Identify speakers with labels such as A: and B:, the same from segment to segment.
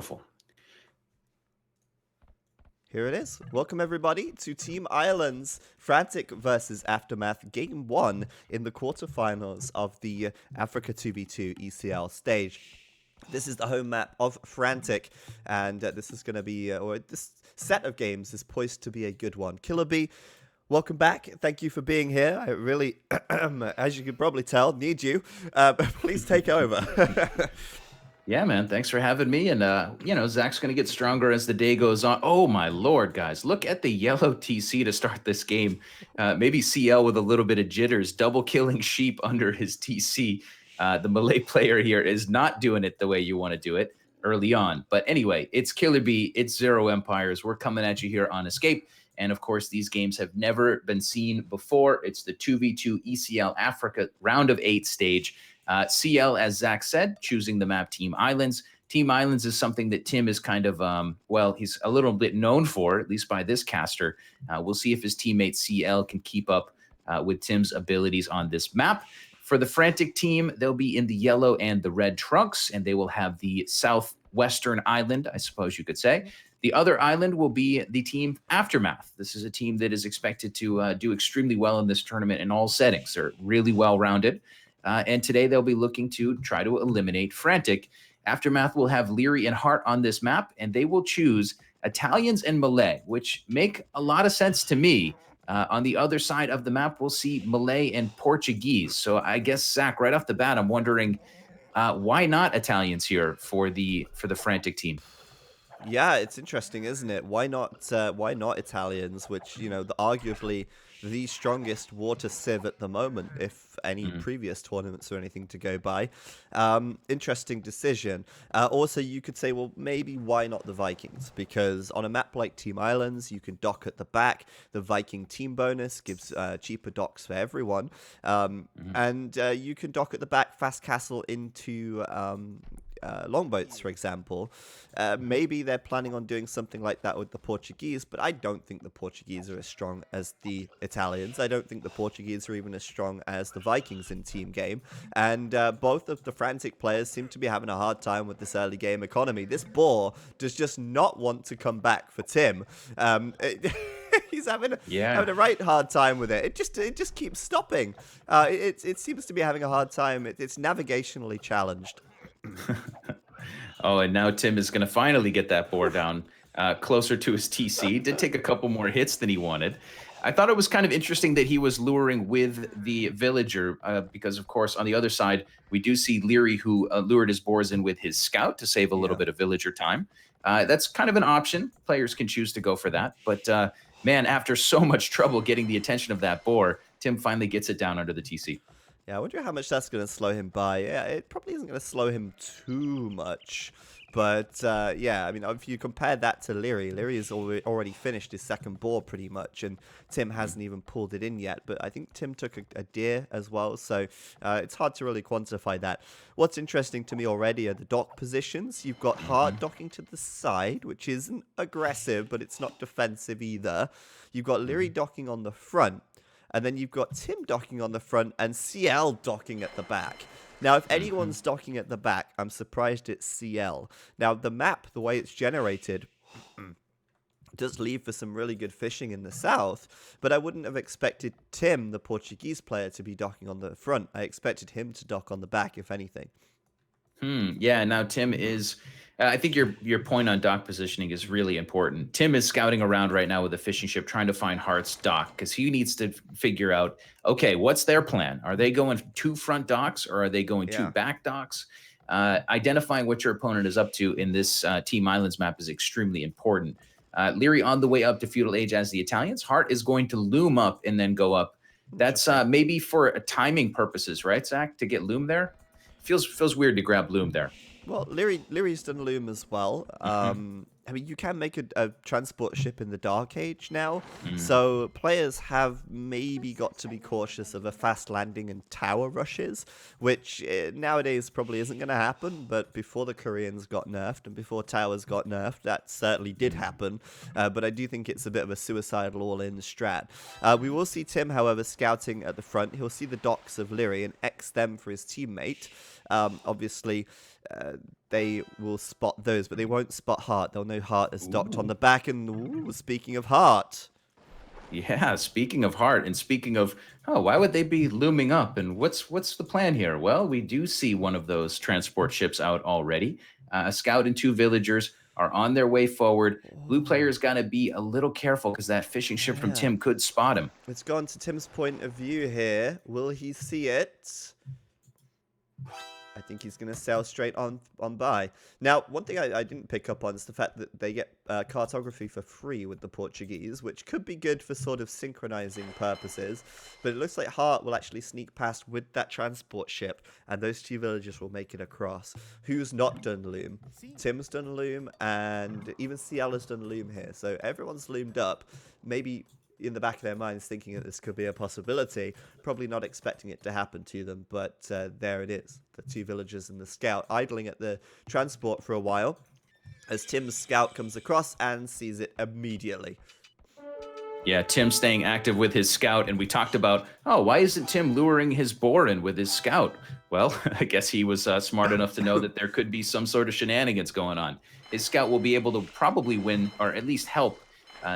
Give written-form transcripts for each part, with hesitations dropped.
A: beautiful.
B: Here it is. Welcome everybody to Team Ireland's Frantic versus Aftermath Game 1 in the quarterfinals of the Africa 2v2 ECL stage. This is the home map of Frantic, and this is going to be, or this set of games is poised to be a good one. Killer B, welcome back. Thank you for being here. I really, as you can probably tell, need you. Please take over.
A: Yeah, man. Thanks for having me. And, Zach's going to get stronger as the day goes on. Oh, my Lord, guys. Look at the yellow TC to start this game. Maybe CL with a little bit of jitters, double killing sheep under his TC. The Malay player here is not doing it the way you want to do it early on. But anyway, it's Killer B. It's Zero Empires. We're coming at you here on Escape. And, of course, these games have never been seen before. It's the 2v2 ECL Africa round of 8 stage. CL, as Zach said, choosing the map Team Islands. Team Islands is something that Tim is kind of, he's a little bit known for, at least by this caster. We'll see if his teammate CL can keep up with Tim's abilities on this map. For the Frantic team, they'll be in the yellow and the red trunks, and they will have the southwestern island, I suppose you could say. The other island will be the team Aftermath. This is a team that is expected to do extremely well in this tournament in all settings. They're really well-rounded. And today they'll be looking to try to eliminate Frantic. Aftermath will have Leary and Hart on this map, and they will choose Italians and Malay, which make a lot of sense to me. On the other side of the map, we'll see Malay and Portuguese. So I guess, Zach, right off the bat, I'm wondering why not Italians here for the Frantic team?
B: Yeah, it's interesting, isn't it? Why not Italians, which, arguably the strongest water civ at the moment, if any previous tournaments or anything to go by. Interesting decision. Also, you could say, well, maybe why not the Vikings? Because on a map like Team Islands, you can dock at the back. The Viking team bonus gives cheaper docks for everyone. And you can dock at the back, fast castle into longboats, for example. Maybe they're planning on doing something like that with the Portuguese, but I don't think the Portuguese are as strong as the Italians. I don't think the Portuguese are even as strong as the Vikings in team game. And both of the Frantic players seem to be having a hard time with this early game economy. This boar does just not want to come back for Tim. He's having a right hard time with it. It just keeps stopping. It seems to be having a hard time. It's navigationally challenged.
A: Oh, and now Tim is going to finally get that boar down closer to his TC. Did take a couple more hits than he wanted. I thought it was kind of interesting that he was luring with the villager because, of course, on the other side, we do see Leary, who lured his boars in with his scout to save a little bit of villager time. That's kind of an option. Players can choose to go for that. But, man, after so much trouble getting the attention of that boar, Tim finally gets it down under the TC.
B: Yeah, I wonder how much that's going to slow him by. Yeah, it probably isn't going to slow him too much. But, yeah, I mean, if you compare that to Leary has already finished his second boar pretty much, and Tim hasn't even pulled it in yet. But I think Tim took a deer as well, so it's hard to really quantify that. What's interesting to me already are the dock positions. You've got Hart docking to the side, which isn't aggressive, but it's not defensive either. You've got Leary docking on the front. And then you've got Tim docking on the front and CL docking at the back. Now, if anyone's docking at the back, I'm surprised it's CL. Now, the map, the way it's generated, does leave for some really good fishing in the south. But I wouldn't have expected Tim, the Portuguese player, to be docking on the front. I expected him to dock on the back, if anything.
A: Yeah, now Tim is... I think your point on dock positioning is really important. Tim is scouting around right now with a fishing ship trying to find Hart's dock because he needs to figure out, okay, what's their plan? Are they going 2 front docks or are they going 2 back docks? Identifying what your opponent is up to in this Team Islands map is extremely important. Leary on the way up to Feudal Age as the Italians. Hart is going to loom up and then go up. That's maybe for timing purposes, right, Zach, to get loom there? Feels weird to grab loom there.
B: Well, Leary's done loom as well. I mean, you can make a transport ship in the Dark Age now, so players have maybe got to be cautious of a fast landing and tower rushes, which nowadays probably isn't going to happen, but before the Koreans got nerfed and before towers got nerfed, that certainly did happen, but I do think it's a bit of a suicidal all-in strat. We will see Tim, however, scouting at the front. He'll see the docks of Leary and X them for his teammate. Obviously, they will spot those, but they won't spot Heart. They'll know Heart is docked on
A: Ooh.
B: the back. And ooh, speaking of Heart,
A: Yeah, speaking of heart and speaking of, oh, why would they be looming up? And what's the plan here? Well, we do see one of those transport ships out already. A scout and two villagers are on their way forward. Blue
B: oh,
A: player's got to be a little careful because that fishing ship from
B: yeah,
A: Tim could spot him.
B: it's gone to Tim's point of view here. Will he see it? I think he's going to sail straight on by. Now, one thing I didn't pick up on is the fact that they get cartography for free with the Portuguese, which could be good for sort of synchronizing purposes. But it looks like Hart will actually sneak past with that transport ship, and those two villagers will make it across. Who's not done loom? Tim's done loom, and even CL has done loom here. So everyone's loomed up. Maybe in the back of their minds thinking that this could be a possibility, probably not expecting it to happen to them, but there it is. The two villagers and the scout idling at the transport for a while as Tim's scout comes across and sees it immediately.
A: Yeah, Tim staying active with his scout, and we talked about, oh, why isn't Tim luring his boar in with his scout? Well, I guess he was smart enough to know that there could be some sort of shenanigans going on. His scout will be able to probably win, or at least help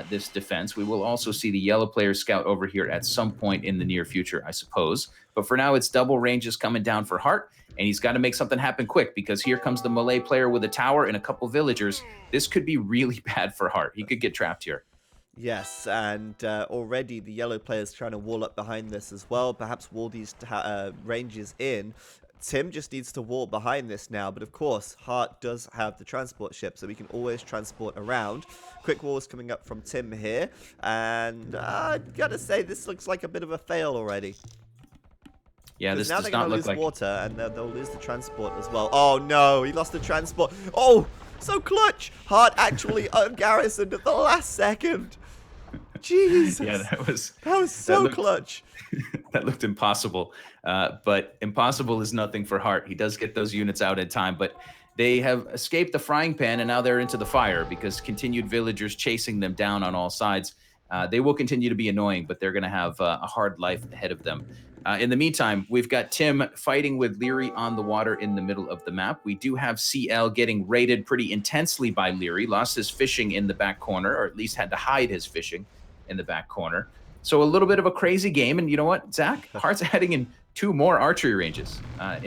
A: this defense. We will also see the yellow player scout over here at some point in the near future, I suppose. But for now, it's double ranges coming down for Hart, and he's got to make something happen quick because here comes the Malay player with a tower and a couple villagers. This could be really bad for Hart. He could get trapped here.
B: Yes, and already the yellow player's trying to wall up behind this as well, perhaps wall these ranges in. Tim just needs to wall behind this now, but of course, Hart does have the transport ship, so we can always transport around. Quick walls coming up from Tim here, and I gotta say, this looks like a bit of a fail already.
A: Yeah, this
B: now
A: does
B: they're
A: not
B: gonna
A: look
B: lose
A: like...
B: water, and they'll lose the transport as well. Oh no, he lost the transport. Oh, so clutch! Hart actually ungarrisoned at the last second. Jesus.
A: Yeah, that was
B: so clutch.
A: That looked impossible. But impossible is nothing for Hart. He does get those units out in time, but they have escaped the frying pan and now they're into the fire because continued villagers chasing them down on all sides. They will continue to be annoying, but they're going to have a hard life ahead of them. In the meantime, we've got Tim fighting with Leary on the water in the middle of the map. We do have CL getting raided pretty intensely by Leary, lost his fishing in the back corner, or at least had to hide his fishing in the back corner. So a little bit of a crazy game. And you know what, Zach? Hart's adding in 2 more archery ranges on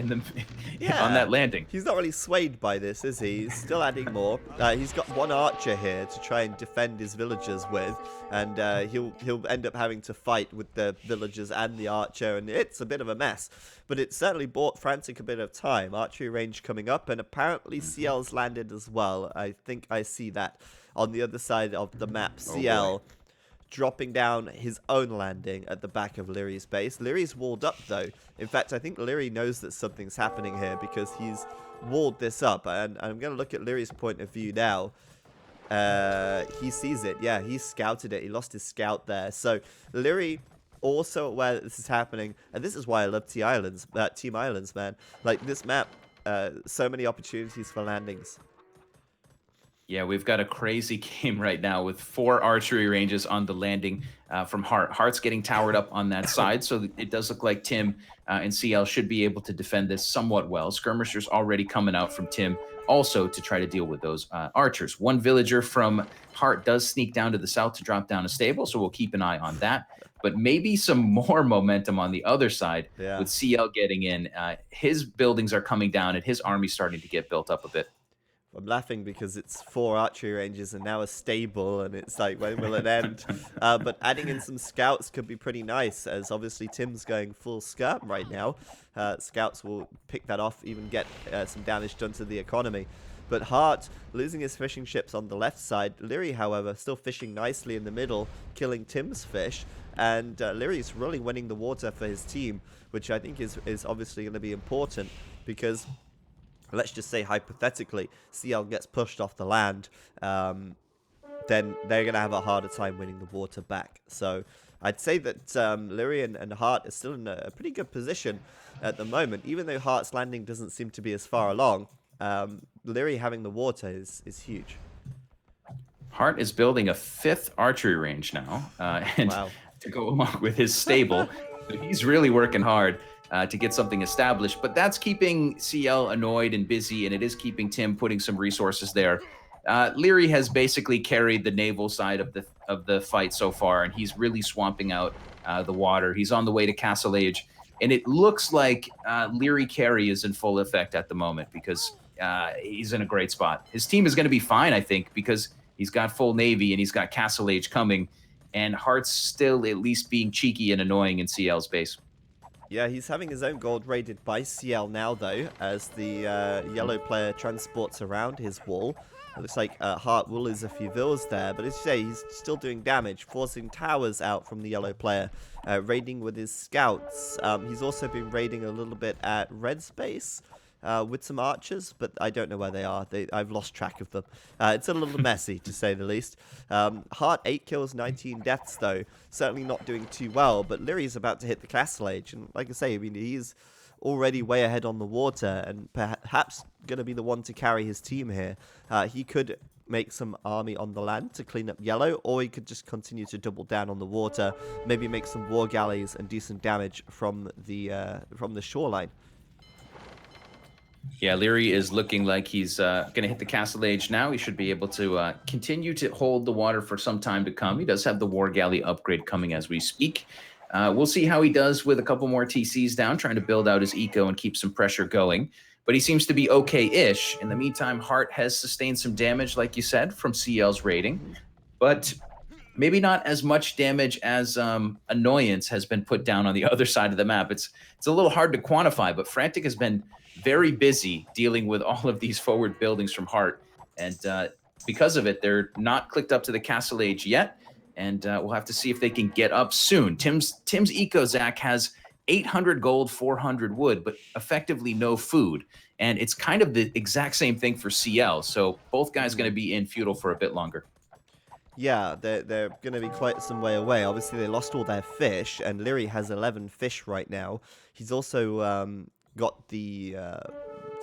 A: that landing.
B: He's not really swayed by this, is he? He's still adding more. He's got 1 archer here to try and defend his villagers with, and he'll end up having to fight with the villagers and the archer, and it's a bit of a mess. But it certainly bought Frantic a bit of time. Archery range coming up, and apparently CL's landed as well. I think I see that on the other side of the map. CL dropping down his own landing at the back of Leary's base. Leary's walled up, though. In fact, I think Leary knows that something's happening here because he's walled this up. And I'm going to look at Leary's point of view now. He sees it. Yeah, he scouted it. He lost his scout there. So Leary also aware that this is happening. And this is why I love Team Islands, man. Like, this map, so many opportunities for landings.
A: Yeah, we've got a crazy game right now with 4 archery ranges on the landing from Hart. Hart's getting towered up on that side, so it does look like Tim and CL should be able to defend this somewhat well. Skirmishers already coming out from Tim also to try to deal with those archers. 1 villager from Hart does sneak down to the south to drop down a stable, so we'll keep an eye on that. But maybe some more momentum on the other side with CL getting in. His buildings are coming down and his army's starting to get built up a bit.
B: I'm laughing because it's 4 archery ranges and now a stable, and it's like, when will it end? But adding in some scouts could be pretty nice, as obviously Tim's going full skirm right now. Scouts will pick that off, even get some damage done to the economy. But Hart losing his fishing ships on the left side. Leary, however, still fishing nicely in the middle, killing Tim's fish. And Leary's really winning the water for his team, which I think is obviously going to be important because... let's just say, hypothetically, CL gets pushed off the land, then they're going to have a harder time winning the water back. So I'd say that Leary and Hart are still in a pretty good position at the moment. Even though Hart's landing doesn't seem to be as far along, Leary having the water is huge.
A: Hart is building a 5th archery range now, and to go along with his stable. So he's really working hard. to get something established. But that's keeping CL annoyed and busy, and it is keeping Tim putting some resources there. Leary has basically carried the naval side of the fight so far, and he's really swamping out the water. He's on the way to Castle Age, and it looks like Leary carry is in full effect at the moment because he's in a great spot. His team is going to be fine, I think, because he's got full Navy and he's got Castle Age coming, and Hart's still at least being cheeky and annoying in CL's base.
B: Yeah, he's having his own gold raided by CL now, though, as the yellow player transports around his wall. It looks like Hart will lose a few villas there, but as you say, he's still doing damage, forcing towers out from the yellow player, raiding with his scouts. He's also been raiding a little bit at Red's base with some archers, but I don't know where they are. I've lost track of them. It's a little messy, to say the least. Hart, 8 kills, 19 deaths, though. Certainly not doing too well, but Leary's about to hit the Castle Age, and like I say, I mean, he's already way ahead on the water, and perhaps going to be the one to carry his team here. He could make some army on the land to clean up yellow, or he could just continue to double down on the water, maybe make some war galleys and do some damage from the shoreline.
A: Yeah, Leary is looking like he's going to hit the Castle Age now. He should be able to continue to hold the water for some time to come. He does have the War Galley upgrade coming as we speak. We'll see how he does with a couple more TCs down, trying to build out his eco and keep some pressure going. But he seems to be okay-ish. In the meantime, Hart has sustained some damage, like you said, from CL's raiding. But maybe not as much damage as Annoyance has been put down on the other side of the map. It's a little hard to quantify, but Frantic has been very busy dealing with all of these forward buildings from Hart. And because of it, they're not clicked up to the Castle Age yet. And we'll have to see if they can get up soon. Tim's Eco, Zach, has 800 gold, 400 wood, but effectively no food. And it's kind of the exact same thing for CL. So both guys going to be in feudal for a bit longer.
B: Yeah, they're going to be quite some way away. Obviously, they lost all their fish, and Leary has 11 fish right now. He's also got the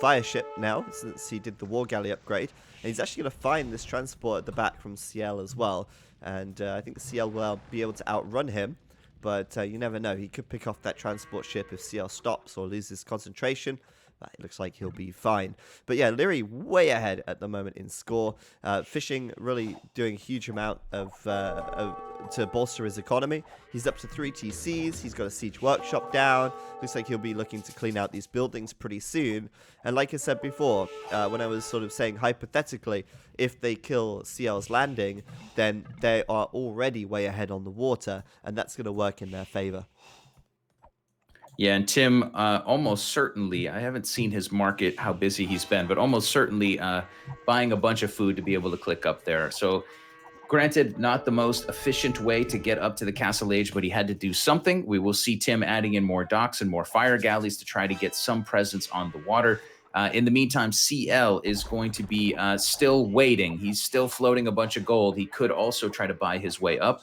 B: fire ship now, since he did the war galley upgrade. And he's actually going to find this transport at the back from CL as well. And I think the CL will be able to outrun him. But you never know. He could pick off that transport ship if CL stops or loses concentration. It looks like he'll be fine. But yeah, Leary way ahead at the moment in score. Fishing really doing a huge amount to bolster his economy. He's up to 3 TCs. He's got a siege workshop down. Looks like he'll be looking to clean out these buildings pretty soon. And like I said before, when I was sort of saying hypothetically, if they kill CL's landing, then they are already way ahead on the water, and that's going to work in their favor.
A: Yeah, and Tim, almost certainly, I haven't seen his market, how busy he's been, but almost certainly buying a bunch of food to be able to click up there. So granted, not the most efficient way to get up to the Castle Age, but he had to do something. We will see Tim adding in more docks and more fire galleys to try to get some presence on the water. In the meantime, CL is going to be still waiting. He's still floating a bunch of gold. He could also try to buy his way up.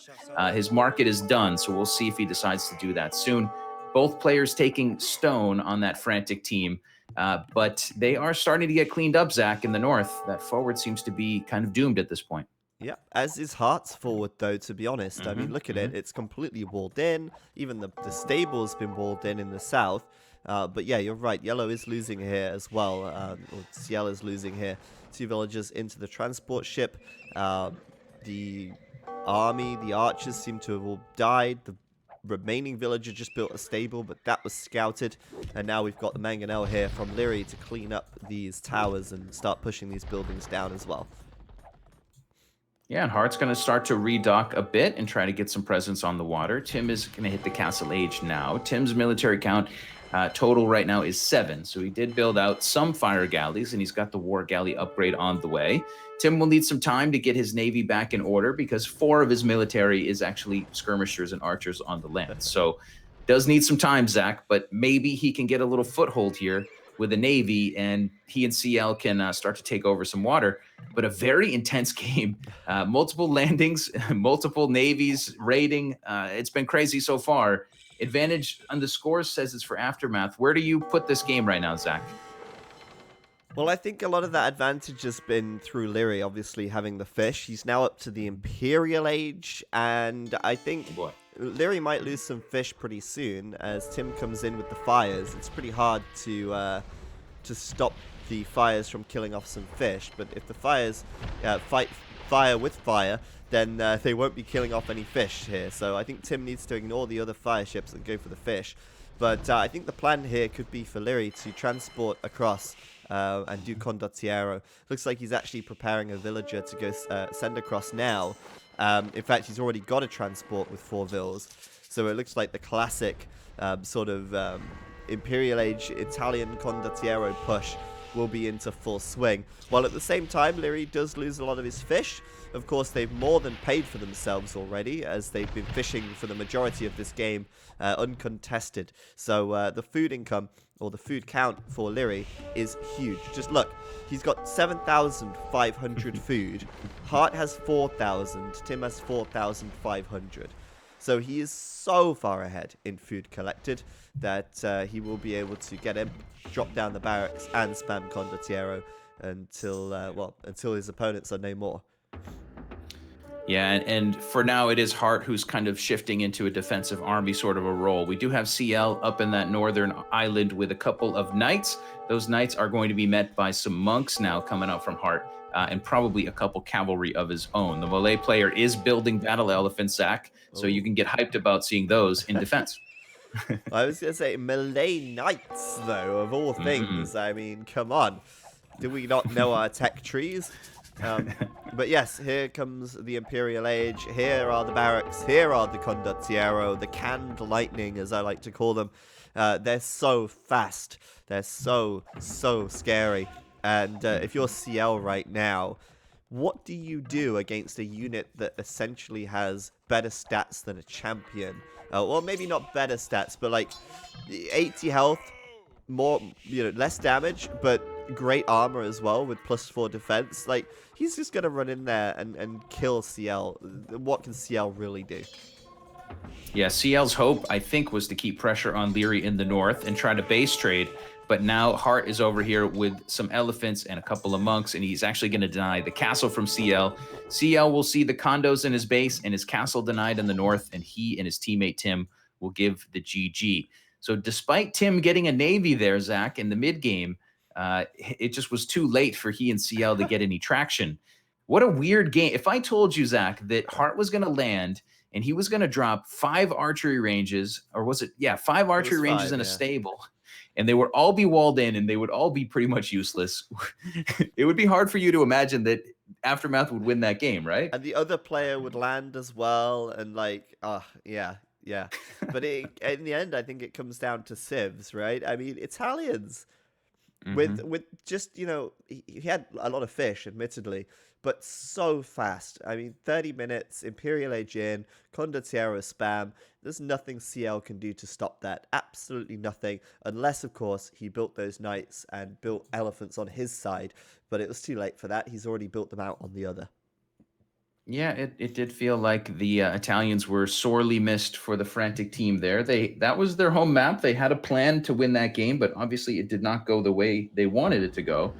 A: His market is done, so we'll see if he decides to do that soon. Both players taking stone on that Frantic team, but they are starting to get cleaned up, Zach, in the north. That forward seems to be kind of doomed at this point.
B: Yeah, as is Heart's forward, though, to be honest. I mean, look at it. It's completely walled in. Even the stable's been walled in the south. But yeah, you're right. Yellow is losing here as well. Or CL is losing here. 2 villagers into the transport ship. The army, the archers seem to have all died. The remaining villager just built a stable, but that was scouted. And now we've got the mangonel here from Leary to clean up these towers and start pushing these buildings down as well.
A: Yeah, and Hart's going to start to redock a bit and try to get some presence on the water. Tim is going to hit the Castle Age now. Tim's military count total right now is 7. So he did build out some fire galleys, and he's got the war galley upgrade on the way. Tim will need some time to get his navy back in order because 4 of his military is actually skirmishers and archers on the land. So does need some time, Zach, but maybe he can get a little foothold here with the navy, and he and CL can start to take over some water. But a very intense game, multiple landings, multiple navies raiding. It's been crazy so far. Advantage on the scores says it's for Aftermath. Where do you put this game right now, Zach?
B: Well, I think a lot of that advantage has been through Leary, obviously having the fish. He's now up to the Imperial Age, and I think Leary might lose some fish pretty soon as Tim comes in with the fires. It's pretty hard to stop the fires from killing off some fish, but if the fires fight fire with fire, then they won't be killing off any fish here. So I think Tim needs to ignore the other fire ships and go for the fish. But I think the plan here could be for Leary to transport across and do condottiero. Looks like he's actually preparing a villager to go send across now. In fact, he's already got a transport with 4 vills. So it looks like the classic sort of Imperial Age Italian condottiero push will be into full swing. While at the same time, Leary does lose a lot of his fish. Of course, they've more than paid for themselves already, as they've been fishing for the majority of this game uncontested. So the food income, or the food count for Leary, is huge. Just look, he's got 7,500 food. Hart has 4,000. Tim has 4,500. So he is so far ahead in food collected that he will be able to get him, drop down the barracks, and spam condottiero until his opponents are no more.
A: Yeah, and for now, it is Hart who's kind of shifting into a defensive army sort of a role. We do have CL up in that northern island with a couple of knights. Those knights are going to be met by some monks now coming up from Hart, and probably a couple cavalry of his own. The Malay player is building battle elephants, Zach, so you can get hyped about seeing those in defense.
B: I was going to say Malay knights, though, of all things. I mean, come on. Do we not know our tech trees? But yes, here comes the Imperial Age. Here are the barracks. Here are the condottiero, the canned lightning, as I like to call them. They're so fast. They're so scary. And if you're CL right now, what do you do against a unit that essentially has better stats than a champion? Well, maybe not better stats, but like 80 health, more, less damage, but great armor as well with +4 defense. Like, he's just gonna run in there and kill CL. What can CL really do?
A: Yeah, CL's hope, I think, was to keep pressure on Leary in the north and try to base trade. But now Hart is over here with some elephants and a couple of monks, and he's actually going to deny the castle from CL. CL will see the condos in his base and his castle denied in the north, and he and his teammate Tim will give the GG. So despite Tim getting a navy there, Zach, in the mid game, it just was too late for he and CL to get any traction. What a weird game. If I told you, Zach, that Hart was going to land and he was going to drop 5 archery ranges, or was it? Yeah, 5 archery ranges in a stable, and they would all be walled in and they would all be pretty much useless. It would be hard for you to imagine that Aftermath would win that game, right?
B: And the other player would land as well, and like, yeah. But in the end, I think it comes down to civs, right? I mean, Italians with just, he had a lot of fish, admittedly, but so fast. I mean, 30 minutes, Imperial Age in, condottiero spam. There's nothing CL can do to stop that. Absolutely nothing. Unless, of course, he built those knights and built elephants on his side. But it was too late for that. He's already built them out on the other.
A: Yeah, it did feel like the Italians were sorely missed for the Frantic team there. That was their home map. They had a plan to win that game, but obviously it did not go the way they wanted it to go.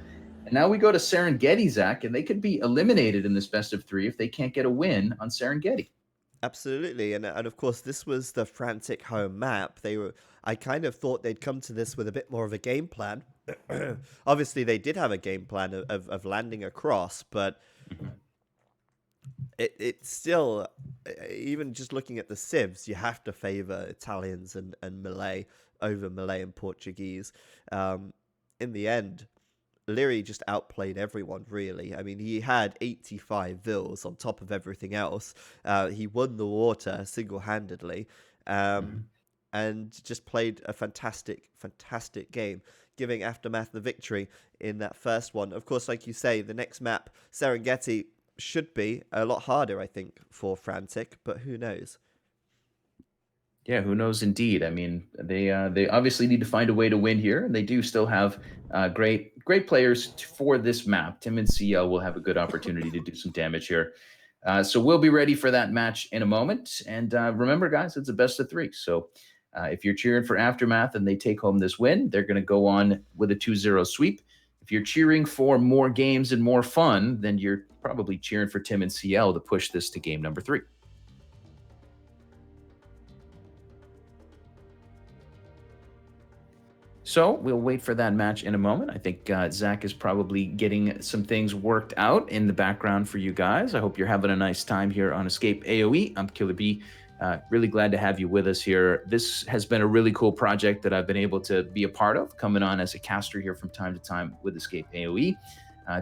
A: And now we go to Serengeti, Zach, and they could be eliminated in this best of 3 if they can't get a win on Serengeti.
B: Absolutely, and of course this was the Frantic home map. I kind of thought they'd come to this with a bit more of a game plan. Obviously, they did have a game plan of landing across, but it's still, even just looking at the civs, you have to favor Italians and Malay over Malay and Portuguese. In the end, Leary just outplayed everyone, really. I mean, he had 85 vills on top of everything else. He won the water single-handedly, and just played a fantastic game, giving Aftermath the victory in that first one. Of course, like you say, the next map, Serengeti, should be a lot harder, I think, for Frantic, but who knows?
A: Yeah, who knows indeed. I mean, they obviously need to find a way to win here, and they do still have great players for this map. Tim and CL will have a good opportunity to do some damage here. So we'll be ready for that match in a moment. And remember, guys, it's a best of 3. So if you're cheering for Aftermath and they take home this win, they're going to go on with a 2-0 sweep. If you're cheering for more games and more fun, then you're probably cheering for Tim and CL to push this to game number 3. So we'll wait for that match in a moment. I think Zach is probably getting some things worked out in the background for you guys. I hope you're having a nice time here on Escape AoE. I'm Killer B. Really glad to have you with us here. This has been a really cool project that I've been able to be a part of, coming on as a caster here from time to time with Escape AoE.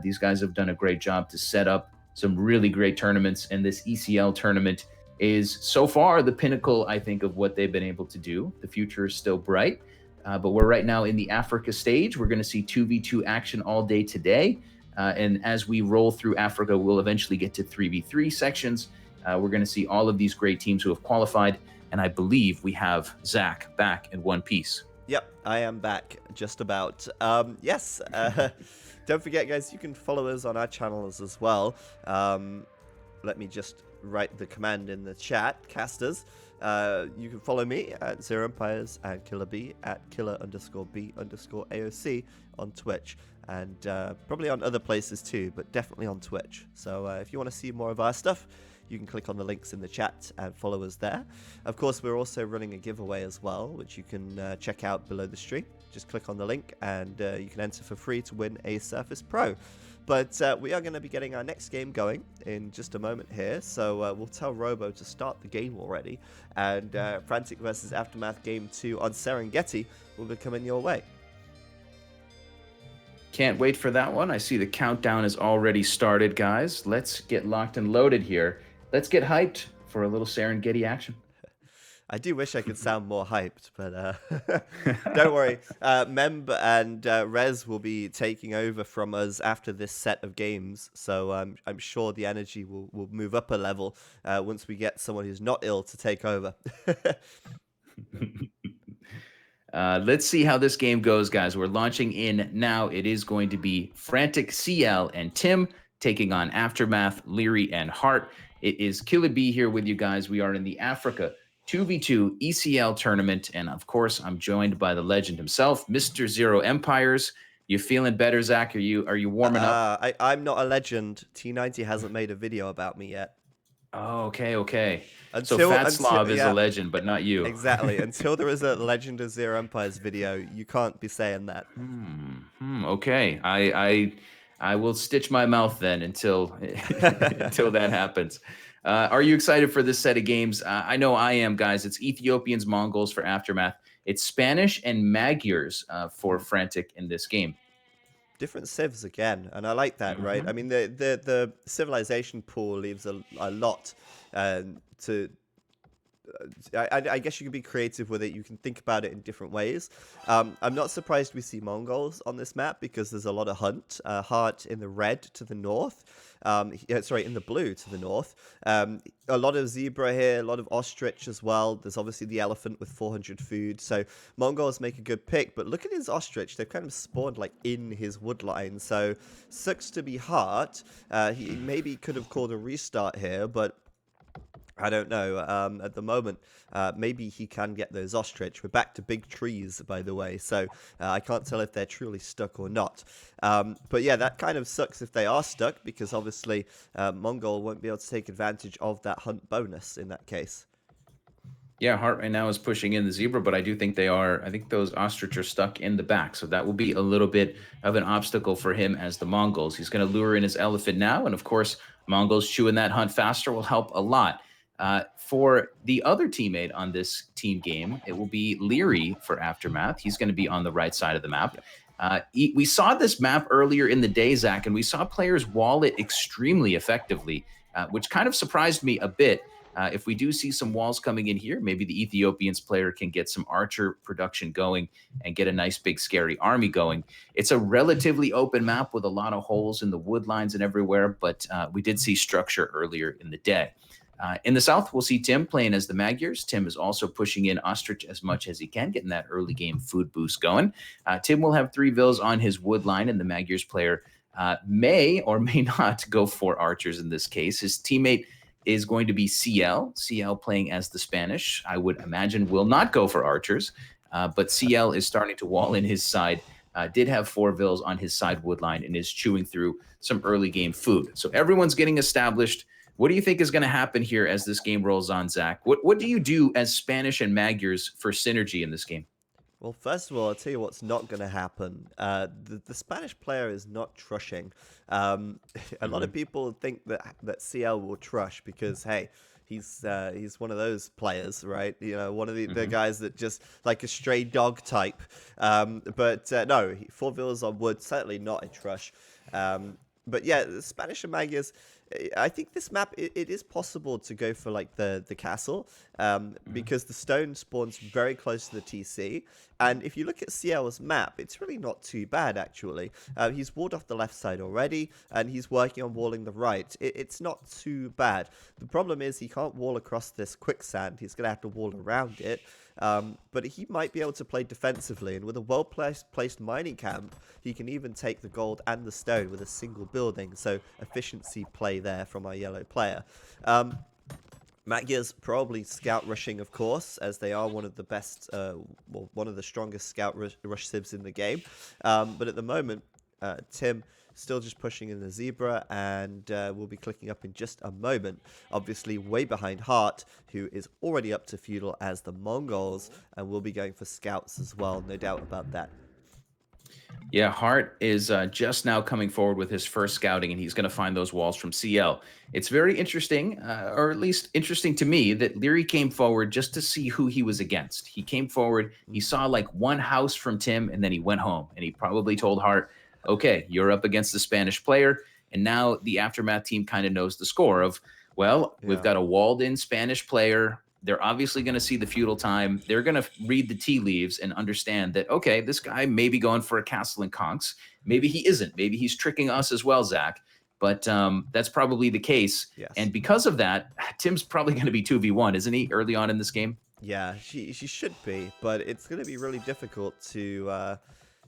A: These guys have done a great job to set up some really great tournaments, and this ECL tournament is so far the pinnacle, I think, of what they've been able to do. The future is still bright. But we're right now in the Africa stage. We're going to see 2v2 action all day today. And as we roll through Africa, we'll eventually get to 3v3 sections. We're going to see all of these great teams who have qualified. And I believe we have Zach back in one piece.
B: Yep, I am back, just about. Yes, don't forget, guys, you can follow us on our channels as well. Let me just write the command in the chat, casters. You can follow me at Zero Empires and Killer B at Killer_B_AOC on Twitch, and probably on other places too, but definitely on Twitch. So if you want to see more of our stuff, you can click on the links in the chat and follow us there. Of course, we're also running a giveaway as well, which you can check out below the stream. Just click on the link and you can enter for free to win a Surface Pro. But we are going to be getting our next game going in just a moment here. So we'll tell Robo to start the game already. And Frantic versus Aftermath Game 2 on Serengeti will be coming your way.
A: Can't wait for that one. I see the countdown has already started, guys. Let's get locked and loaded here. Let's get hyped for a little Serengeti action.
B: I do wish I could sound more hyped, but don't worry. Memb and Rez will be taking over from us after this set of games, so I'm sure the energy will move up a level once we get someone who's not ill to take over.
A: Let's see how this game goes, guys. We're launching in now. It is going to be Frantic, CL, and Tim taking on Aftermath, Leary, and Hart. It is Killer B here with you guys. We are in the Africa 2v2 ECL tournament, and of course, I'm joined by the legend himself, Mr. Zero Empires. You feeling better, Zach? Are you warming up?
B: I'm not a legend. T90 hasn't made a video about me yet.
A: Oh, okay. So Fat Slav is a legend, but not you.
B: Exactly. Until there is a Legend of Zero Empires video, you can't be saying that.
A: Okay. I will stitch my mouth then until until that happens. Are you excited for this set of games? I know I am, guys. It's Ethiopians, Mongols for Aftermath. It's Spanish and Magyars for Frantic in this game.
B: Different civs again, and I like that, right? I mean, the civilization pool leaves a lot to... I guess you can be creative with it. You can think about it in different ways. I'm not surprised we see Mongols on this map because there's a lot of hunt. Hart in the red to the north. Sorry, in the blue to the north. A lot of zebra here, a lot of ostrich as well. There's obviously the elephant with 400 food. So Mongols make a good pick. But look at his ostrich. They've kind of spawned like in his woodline. So sucks to be Hart. He maybe could have called a restart here, but I don't know. At the moment, maybe he can get those ostrich. We're back to big trees, by the way, so I can't tell if they're truly stuck or not. But yeah, that kind of sucks if they are stuck, because obviously Mongol won't be able to take advantage of that hunt bonus in that case.
A: Yeah, Hart right now is pushing in the zebra, but I do think they are. I think those ostrich are stuck in the back, so that will be a little bit of an obstacle for him as the Mongols. He's going to lure in his elephant now, and of course, Mongols chewing that hunt faster will help a lot. For the other teammate on this team game, it will be Leary for Aftermath. He's going to be on the right side of the map. We saw this map earlier in the day, Zach, and we saw players wall it extremely effectively, which kind of surprised me a bit. If we do see some walls coming in here, maybe the Ethiopians player can get some archer production going and get a nice big scary army going. It's a relatively open map with a lot of holes in the wood lines and everywhere, but we did see structure earlier in the day. In the south, we'll see Tim playing as the Magyars. Tim is also pushing in ostrich as much as he can, getting that early game food boost going. Tim will have 3 vills on his wood line, and the Magyars player may or may not go for archers in this case. His teammate is going to be CL. CL playing as the Spanish, I would imagine, will not go for archers, but CL is starting to wall in his side. Did have 4 vills on his side wood line and is chewing through some early game food. So everyone's getting established. What do you think is going to happen here as this game rolls on, Zach? What do you do as Spanish and Magyars for synergy in this game?
B: Well, first of all, I'll tell you what's not going to happen. The Spanish player is not trushing. A lot of
A: Mhm.
B: people think that CL will trush because, hey, he's one of those players, right? You know, one of the
A: Mhm.
B: guys that just like a stray dog type. But no, 4 villas on wood, certainly not a trush. But yeah, the Spanish and Magyars, I think this map it is possible to go for like the castle
A: Mhm.
B: because the stone spawns very close to the TC. And if you look at CL's map, it's really not too bad actually. He's walled off the left side already, and he's working on walling the right. It's not too bad. The problem is he can't wall across this quicksand. He's going to have to wall around it. But he might be able to play defensively, and with a well-placed mining camp, he can even take the gold and the stone with a single building. So efficiency play there from our yellow player. Magyars probably scout rushing, of course, as they are one of the best, well, one of the strongest scout rush civs in the game. But at the moment, Tim still just pushing in the zebra, and we'll be clicking up in just a moment. Obviously, way behind Hart, who is already up to feudal as the Mongols, and we'll be going for scouts as well, no doubt about that.
A: Yeah, Hart is just now coming forward with his first scouting, and he's going to find those walls from CL. It's very interesting, or at least interesting to me, that Leary came forward just to see who he was against. He came forward, he
B: Mm,
A: saw like one house from Tim, and then he went home. And he probably told Hart, okay, you're up against the Spanish player. And now the Aftermath team kind of knows the score of, well, we've
B: yeah.
A: got a walled in Spanish player. They're obviously going to see the feudal time. They're going to read the tea leaves and understand that, okay, this guy may be going for a castle in Conks. Maybe he isn't. Maybe he's tricking us as well, Zach. But that's probably the case.
B: Yes.
A: And because of that, Tim's probably going to be 2v1, isn't he, early on in this game?
B: Yeah, she should be, but it's going to be really difficult to,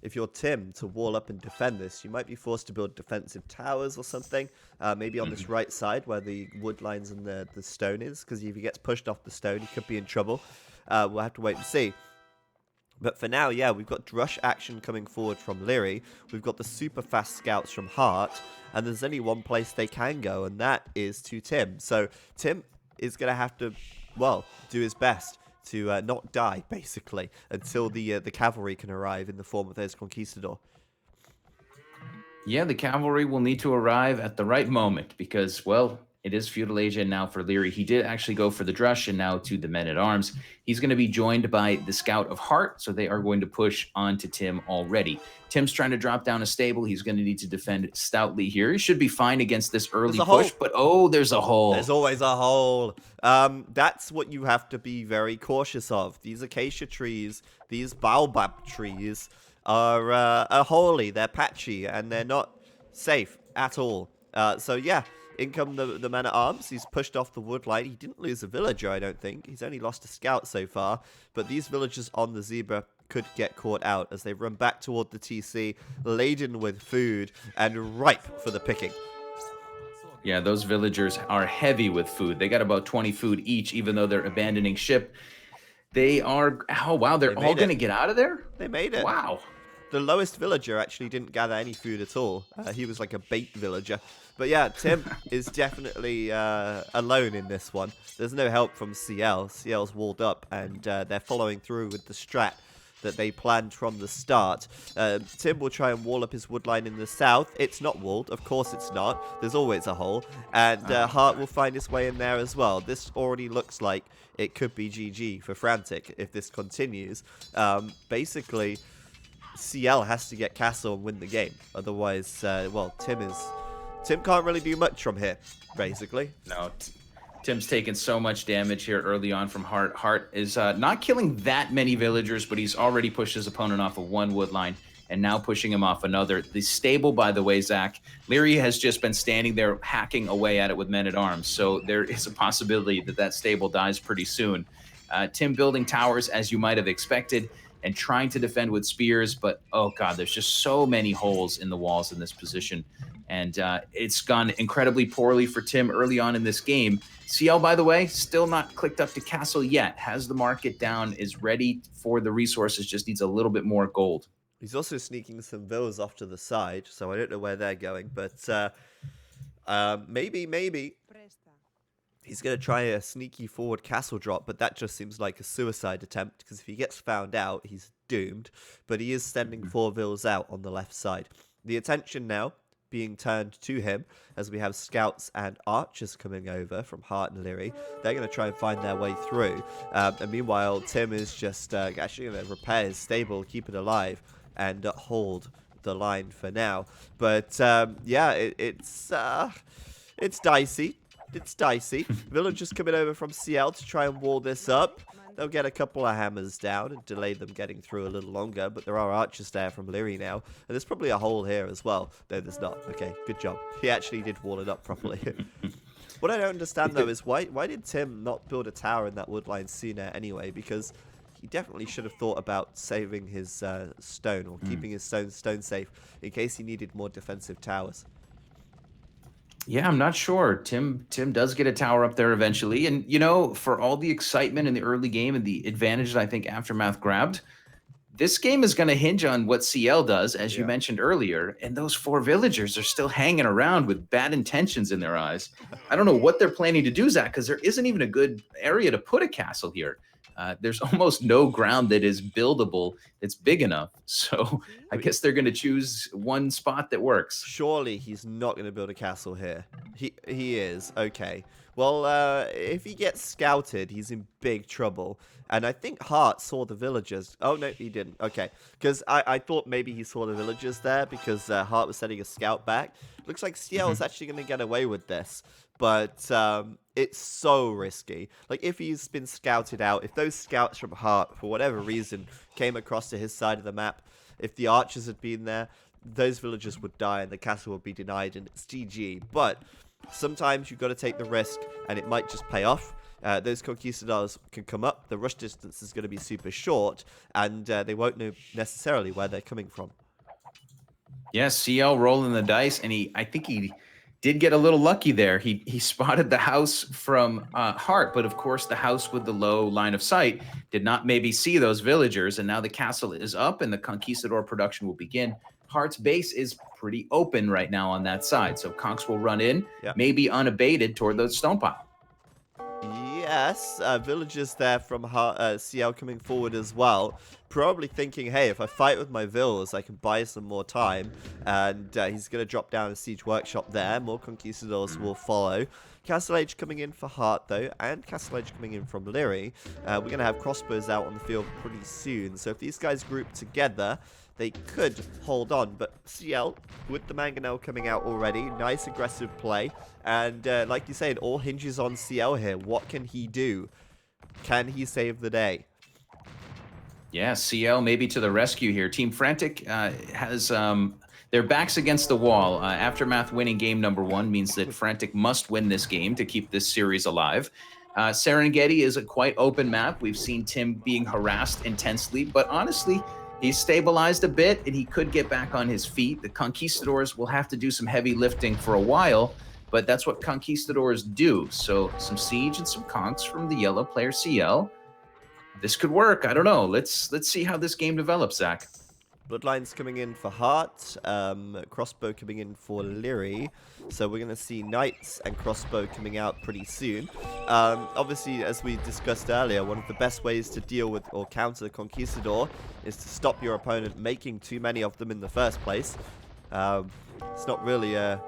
B: if you're Tim, to wall up and defend this. You might be forced to build defensive towers or something, maybe on this
A: Mhm.
B: right side where the wood lines and the stone is, because if he gets pushed off the stone, he could be in trouble. We'll have to wait and see. But for now, yeah, we've got rush action coming forward from Leary. We've got the super fast scouts from Hart, and there's only one place they can go, and that is to Tim. So Tim is going to have to, well, do his best to not die, basically, until the cavalry can arrive in the form of those conquistador.
A: Yeah, the cavalry will need to arrive at the right moment because, well, it is feudal Asia now for Leary. He did actually go for the Drush and now to the men at arms. He's going to be joined by the Scout of Heart, so they are going to push on to Tim already. Tim's trying to drop down a stable. He's going to need to defend stoutly here. He should be fine against this
B: There's
A: early
B: a
A: push,
B: hole.
A: but oh, there's a
B: There's
A: hole.
B: always a hole. That's what you have to be very cautious of. These acacia trees, these baobab trees, are holy. They're patchy and they're not safe at all. So yeah, in come the man at arms. He's pushed off the wood line. He didn't lose a villager, I don't think. He's only lost a scout so far. But these villagers on the zebra could get caught out as they run back toward the TC, laden with food and ripe for the picking.
A: Yeah, those villagers are heavy with food. They got about 20 food each, even though they're abandoning ship. They are, oh, wow,
B: They
A: they're all
B: made
A: going
B: it.
A: to get out of there?
B: They made it.
A: Wow.
B: The lowest villager actually didn't gather any food at all. He was like a bait villager. But yeah, Tim is definitely alone in this one. There's no help from CL. CL's walled up, and they're following through with the strat that they planned from the start. Tim will try and wall up his wood line in the south. It's not walled. Of course it's not. There's always a hole. And
A: Oh,
B: Hart will find his way in there as well. This already looks like it could be GG for Frantic if this continues. Basically, CL has to get castle and win the game. Otherwise, well, Tim can't really do much from here, basically.
A: no. Tim's taken so much damage here early on from Hart. Hart is not killing that many villagers, but he's already pushed his opponent off of one wood line and now pushing him off another. The stable, by the way, Zach, Leary has just been standing there hacking away at it with men at arms. So there is a possibility that that stable dies pretty soon. Tim building towers as you might have expected and trying to defend with spears, but oh god, there's just so many holes in the walls in this position. And it's gone incredibly poorly for Tim early on in this game. CL, by the way, still not clicked up to castle yet. Has the market down, is ready for the resources, just needs a little bit more gold.
B: He's also sneaking some villas off to the side, so I don't know where they're going, but maybe he's going to try a sneaky forward castle drop, but that just seems like a suicide attempt, because if he gets found out, he's doomed, but he is sending 4 vills out on the left side. The attention now being turned to him as we have scouts and archers coming over from Hart and Leary. They're going to try and find their way through. And meanwhile, Tim is just actually going to repair his stable, keep it alive, and hold the line for now. But yeah, it's dicey. It's dicey. Villagers coming over from CL to try and wall this up. They'll get a couple of hammers down and delay them getting through a little longer, but there are archers there from Leary now. And there's probably a hole here as well. No, there's not. Okay, good job. He actually did wall it up properly. What I don't understand, though, is why did Tim not build a tower in that wood line sooner anyway? Because he definitely should have thought about saving his stone or keeping his stone safe in case he needed more defensive towers.
A: Yeah, I'm not sure. Tim does get a tower up there eventually. And, you know, for all the excitement in the early game and the advantage that I think Aftermath grabbed, this game is going to hinge on what CL does, as you mentioned earlier. And those 4 villagers are still hanging around with bad intentions in their eyes. I don't know what they're planning to do, Zach, because there isn't even a good area to put a castle here. There's almost no ground that is buildable that's big enough. So I guess they're going to choose one spot that works.
B: Surely he's not going to build a castle here. He is. Okay. Well, if he gets scouted, he's in big trouble. And I think Hart saw the villagers. Oh, no, he didn't. Okay. Because I thought maybe he saw the villagers there because Hart was sending a scout back. Looks like CL is actually going to get away with this. But it's so risky. Like, if he's been scouted out, if those scouts from Hart, for whatever reason, came across to his side of the map, if the archers had been there, those villagers would die and the castle would be denied and it's GG. But sometimes you've got to take the risk and it might just pay off. Those conquistadors can come up, the rush distance is going to be super short, and they won't know necessarily where they're coming from.
A: Yes, CL rolling the dice, and I think he did get a little lucky there. He spotted the house from Hart, but of course the house with the low line of sight did not maybe see those villagers, and now the castle is up and the conquistador production will begin. Hart's base is pretty open right now on that side, so Conks will run in, maybe unabated toward the stone pile.
B: Yes, villagers there from CL coming forward as well. Probably thinking, hey, if I fight with my villas, I can buy some more time. And he's going to drop down a siege workshop there. More conquistadors will follow. Castle Age coming in for Hart, though, and Castle Age coming in from Leary. We're going to have crossbows out on the field pretty soon. So if these guys group together, they could hold on. But CL, with the Mangonel coming out already, nice aggressive play. And like you said, it all hinges on CL here. What can he do? Can he save the day?
A: Yeah, CL maybe to the rescue here. Team Frantic has their backs against the wall. Aftermath winning game number 1 means that Frantic must win this game to keep this series alive. Serengeti is a quite open map. We've seen Tim being harassed intensely, but honestly, he's stabilized a bit and he could get back on his feet. The conquistadors will have to do some heavy lifting for a while, but that's what conquistadors do. So some siege and some conks from the yellow player CL. This could work. I don't know. Let's see how this game develops, Zach.
B: Bloodlines coming in for Hart, crossbow coming in for Leary. So we're going to see knights and crossbow coming out pretty soon. Obviously, as we discussed earlier, one of the best ways to deal with or counter the conquistador is to stop your opponent making too many of them in the first place. It's not really a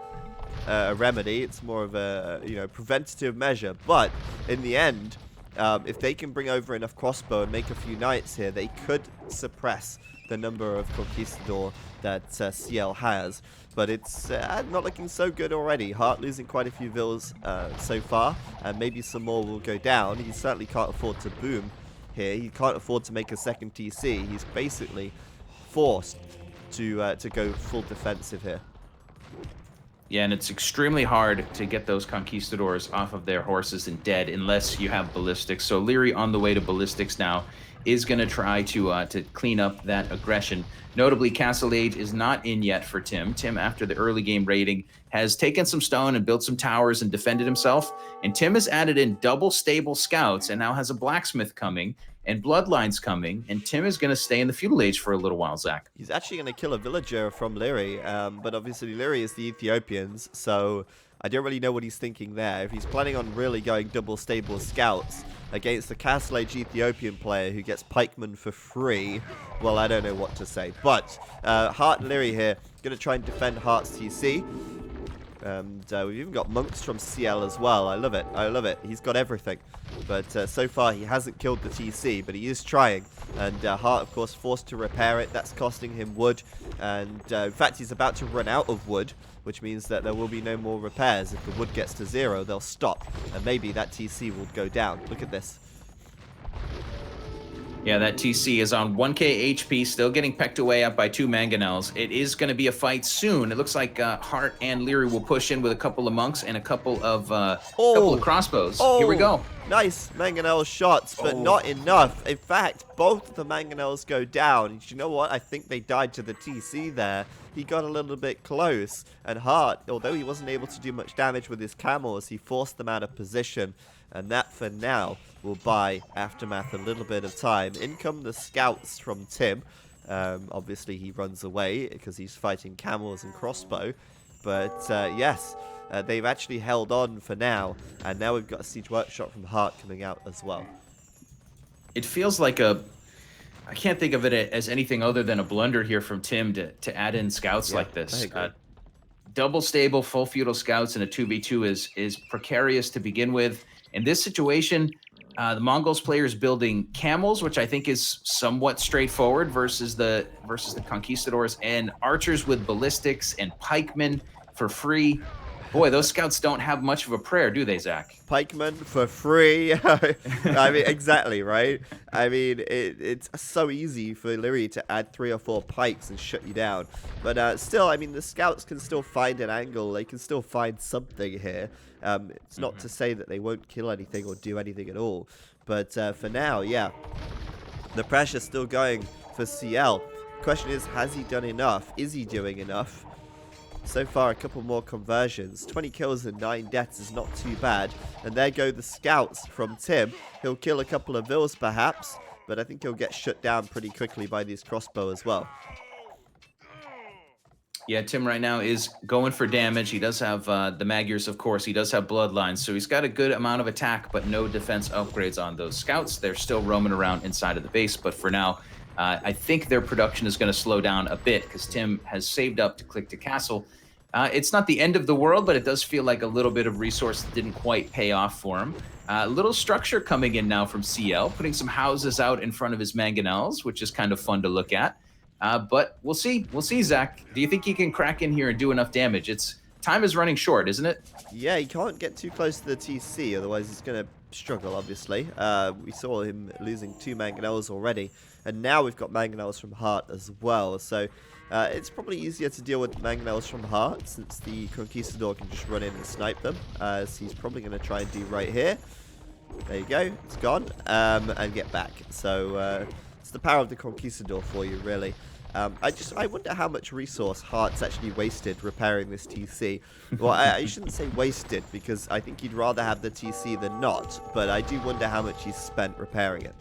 B: remedy. It's more of a preventative measure. But in the end, if they can bring over enough crossbow and make a few knights here, they could suppress the number of conquistador that CL has. But it's not looking so good already. Hart losing quite a few vills so far, and maybe some more will go down. He certainly can't afford to boom here. He can't afford to make a second TC. He's basically forced to go full defensive here.
A: Yeah, and it's extremely hard to get those conquistadors off of their horses and dead unless you have ballistics. So Leary on the way to ballistics now is going to try to clean up that aggression. Notably, Castle Age is not in yet for Tim. Tim, after the early game raiding, has taken some stone and built some towers and defended himself. And Tim has added in double stable scouts and now has a blacksmith coming and bloodlines coming. And Tim is going to stay in the feudal age for a little while, Zach.
B: He's actually going to kill a villager from Leary, but obviously Leary is the Ethiopians, so I don't really know what he's thinking there. If he's planning on really going double stable scouts against the Castle Age Ethiopian player who gets pikemen for free, well, I don't know what to say. But Hart and Leary here going to try and defend Hart's TC. And we've even got monks from CL as well. I love it. I love it. He's got everything. But so far, he hasn't killed the TC, but he is trying. And Hart, of course, forced to repair it. That's costing him wood. And in fact, he's about to run out of wood, which means that there will be no more repairs. If the wood gets to 0, they'll stop. And maybe that TC will go down. Look at this.
A: Yeah, that TC is on 1k HP, still getting pecked away up by 2 mangonels. It is going to be a fight soon. It looks like Hart and Leary will push in with a couple of monks and a couple of crossbows. Here we go.
B: Nice mangonel shots, but not enough. In fact, both of the mangonels go down. And you know what? I think they died to the TC there. He got a little bit close. And Hart, although he wasn't able to do much damage with his camels, he forced them out of position. And that, for now, will buy Aftermath a little bit of time. In come the scouts from Tim. Obviously, he runs away because he's fighting camels and crossbow. But, yes, they've actually held on for now. And now we've got a Siege Workshop from Hart coming out as well.
A: It feels like I can't think of it as anything other than a blunder here from Tim to add in scouts like this. Double stable, full feudal scouts in a 2v2 is precarious to begin with. In this situation, the Mongols player is building camels, which I think is somewhat straightforward versus the conquistadors, and archers with ballistics and pikemen for free. Boy, those scouts don't have much of a prayer, do they, Zach?
B: Pikemen for free. I mean, exactly, right? I mean, it's so easy for Leary to add 3 or 4 pikes and shut you down. But still, I mean, the scouts can still find an angle. They can still find something here. It's not to say that they won't kill anything or do anything at all. But for now, yeah, the pressure's still going for CL. Question is, has he done enough? Is he doing enough? So far, a couple more conversions. 20 kills and 9 deaths is not too bad. And there go the scouts from Tim. He'll kill a couple of vills, perhaps. But I think he'll get shut down pretty quickly by these crossbow as well.
A: Yeah, Tim right now is going for damage. He does have the Magyars, of course. He does have bloodlines. So he's got a good amount of attack, but no defense upgrades on those scouts. They're still roaming around inside of the base. But for now, I think their production is going to slow down a bit because Tim has saved up to click to castle. It's not the end of the world, but it does feel like a little bit of resource that didn't quite pay off for him. Little structure coming in now from CL, putting some houses out in front of his mangonels, which is kind of fun to look at. But we'll see. We'll see, Zach. Do you think he can crack in here and do enough damage? Time is running short, isn't it?
B: Yeah, he can't get too close to the TC, otherwise he's going to struggle, obviously. We saw him losing 2 mangonels already, and now we've got mangonels from Hart as well. So it's probably easier to deal with mangonels from Hart, since the Conquistador can just run in and snipe them, as he's probably going to try and do right here. There you go, it's gone, and get back. So it's the power of the Conquistador for you, really. I wonder how much resource Hart's actually wasted repairing this TC. Well, I shouldn't say wasted, because I think he'd rather have the TC than not, but I do wonder how much he's spent repairing it.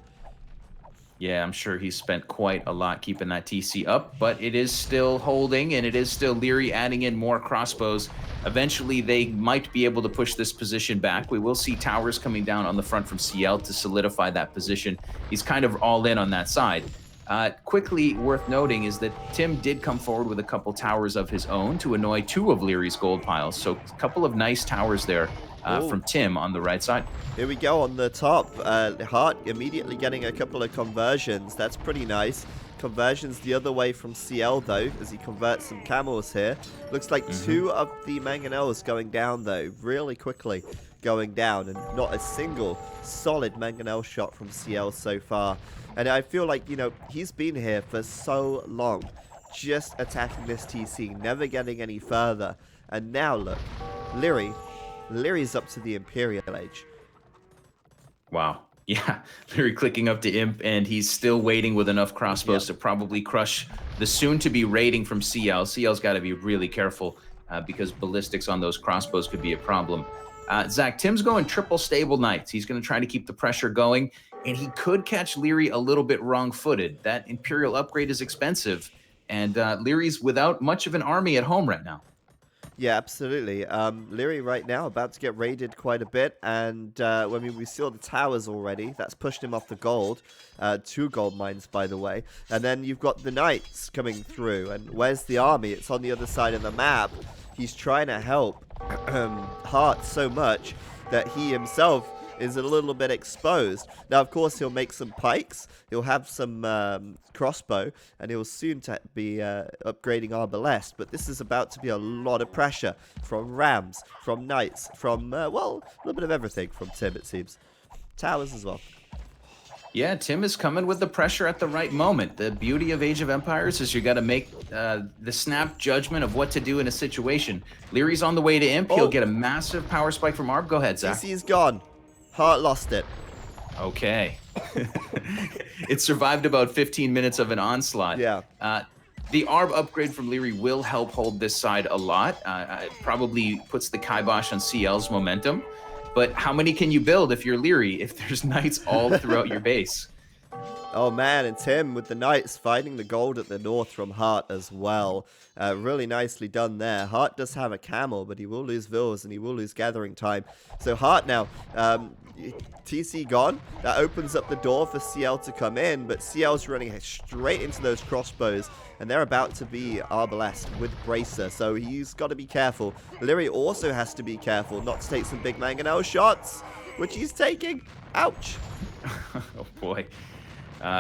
A: Yeah, I'm sure he spent quite a lot keeping that TC up, but it is still holding, and it is still Leary adding in more crossbows. Eventually, they might be able to push this position back. We will see towers coming down on the front from CL to solidify that position. He's kind of all in on that side. Quickly worth noting is that Tim did come forward with a couple towers of his own to annoy 2 of Leary's gold piles. So a couple of nice towers there from Tim on the right side.
B: Here we go on the top. Hart immediately getting a couple of conversions. That's pretty nice. Conversions the other way from CL, though, as he converts some camels here. Looks like 2 of the mangonels going down, though, really quickly going down, and not a single solid mangonel shot from CL so far. And I feel like, you know, he's been here for so long, just attacking this TC, never getting any further. And now, look, Leary's up to the Imperial Age.
A: Wow. Yeah, Leary clicking up to Imp, and he's still waiting with enough crossbows to probably crush the soon-to-be raiding from CL. CL's got to be really careful because ballistics on those crossbows could be a problem. Zach, Tim's going triple stable knights. He's going to try to keep the pressure going, and he could catch Leary a little bit wrong-footed. That Imperial upgrade is expensive, and Leary's without much of an army at home right now.
B: Yeah, absolutely. Leary right now about to get raided quite a bit, and I mean we saw the towers already. That's pushed him off the gold. 2 gold mines, by the way. And then you've got the knights coming through, and where's the army? It's on the other side of the map. He's trying to help Hart so much that he himself is a little bit exposed. Now, of course, he'll make some pikes. He'll have some crossbow, and he'll soon be upgrading Arbalest. But this is about to be a lot of pressure from Rams, from Knights, from, well, a little bit of everything from Tim, it seems. Towers as well.
A: Yeah, Tim is coming with the pressure at the right moment. The beauty of Age of Empires is you got to make the snap judgment of what to do in a situation. Leary's on the way to Imp. He'll get a massive power spike from Arb. Go ahead, Zach.
B: TC's gone. Hart lost it.
A: Okay. It survived about 15 minutes of an onslaught.
B: Yeah.
A: The Arb upgrade from Leary will help hold this side a lot. It probably puts the kibosh on CL's momentum. But how many can you build if you're Leary, if there's knights all throughout your base?
B: Oh man, and Tim with the knights finding the gold at the north from Hart as well. Really nicely done there. Hart does have a camel, but he will lose vills and he will lose gathering time. So Hart now, TC gone. That opens up the door for CL to come in, but CL's running straight into those crossbows, and they're about to be Arbalest with Bracer, so he's got to be careful. Leary also has to be careful not to take some big mangonel shots, which he's taking. Ouch.
A: Oh boy.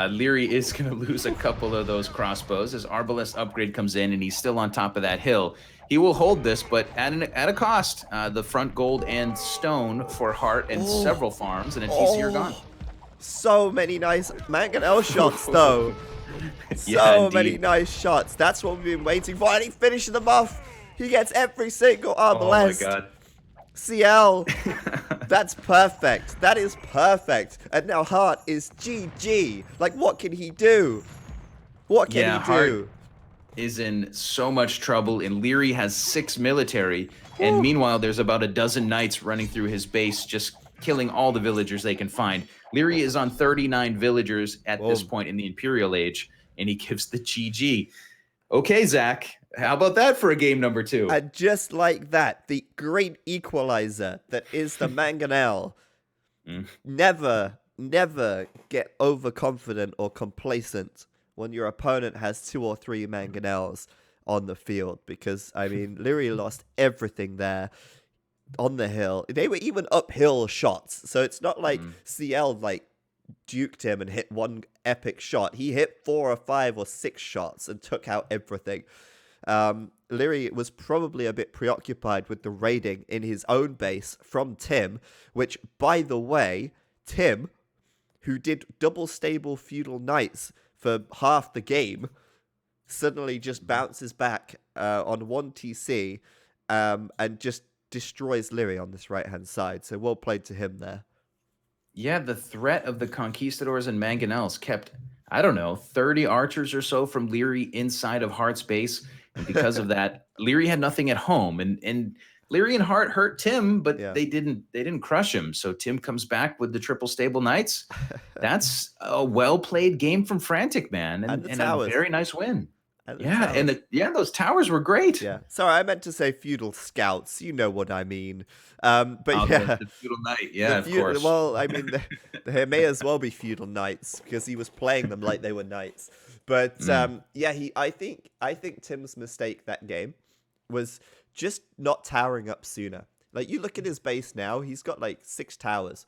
A: Leary is going to lose a couple of those crossbows as Arbalest upgrade comes in, and he's still on top of that hill. He will hold this, but at a cost. The front gold and stone for Hart and several farms, and a TC are gone.
B: So many nice mangonel shots, though.
A: Yeah,
B: many nice shots. That's what we've been waiting for, and he finishes them off. He gets every single Arbalest.
A: Oh my god.
B: CL. That's perfect. That is perfect. And now Hart is GG. Like, what can he do? What can he do?
A: Hart is in so much trouble, and Leary has 6 military. And meanwhile, there's about a dozen knights running through his base, just killing all the villagers they can find. Leary is on 39 villagers at this point in the Imperial Age, and he gives the GG. Okay, Zach, how about that for a game number 2?
B: And just like that, the great equalizer that is the mangonel. Never get overconfident or complacent when your opponent has 2 or 3 mangonels on the field, because, I mean, Leary lost everything there on the hill. They were even uphill shots, so it's not like CL, like, duked him and hit one epic shot. He hit 4 or 5 or 6 shots and took out everything. Leary was probably a bit preoccupied with the raiding in his own base from Tim, which, by the way, Tim, who did double stable feudal knights for half the game, suddenly just bounces back on 1 TC and just destroys Leary on this right-hand side. So well played to him there.
A: Yeah, the threat of the conquistadors and mangonels kept, I don't know, 30 archers or so from Leary inside of Hart's base. And because of that, Leary had nothing at home. And Leary and Hart hurt Tim, but they didn't crush him. So Tim comes back with the triple stable knights. That's a well-played game from Frantic, man. And a very nice win. Those towers were great.
B: Yeah. Sorry, I meant to say feudal scouts. You know what I mean. The
A: feudal knight. Yeah, of course.
B: Well, I mean, they may as well be feudal knights because he was playing them like they were knights. But I think Tim's mistake that game was just not towering up sooner. Like, you look at his base now, he's got like 6 towers.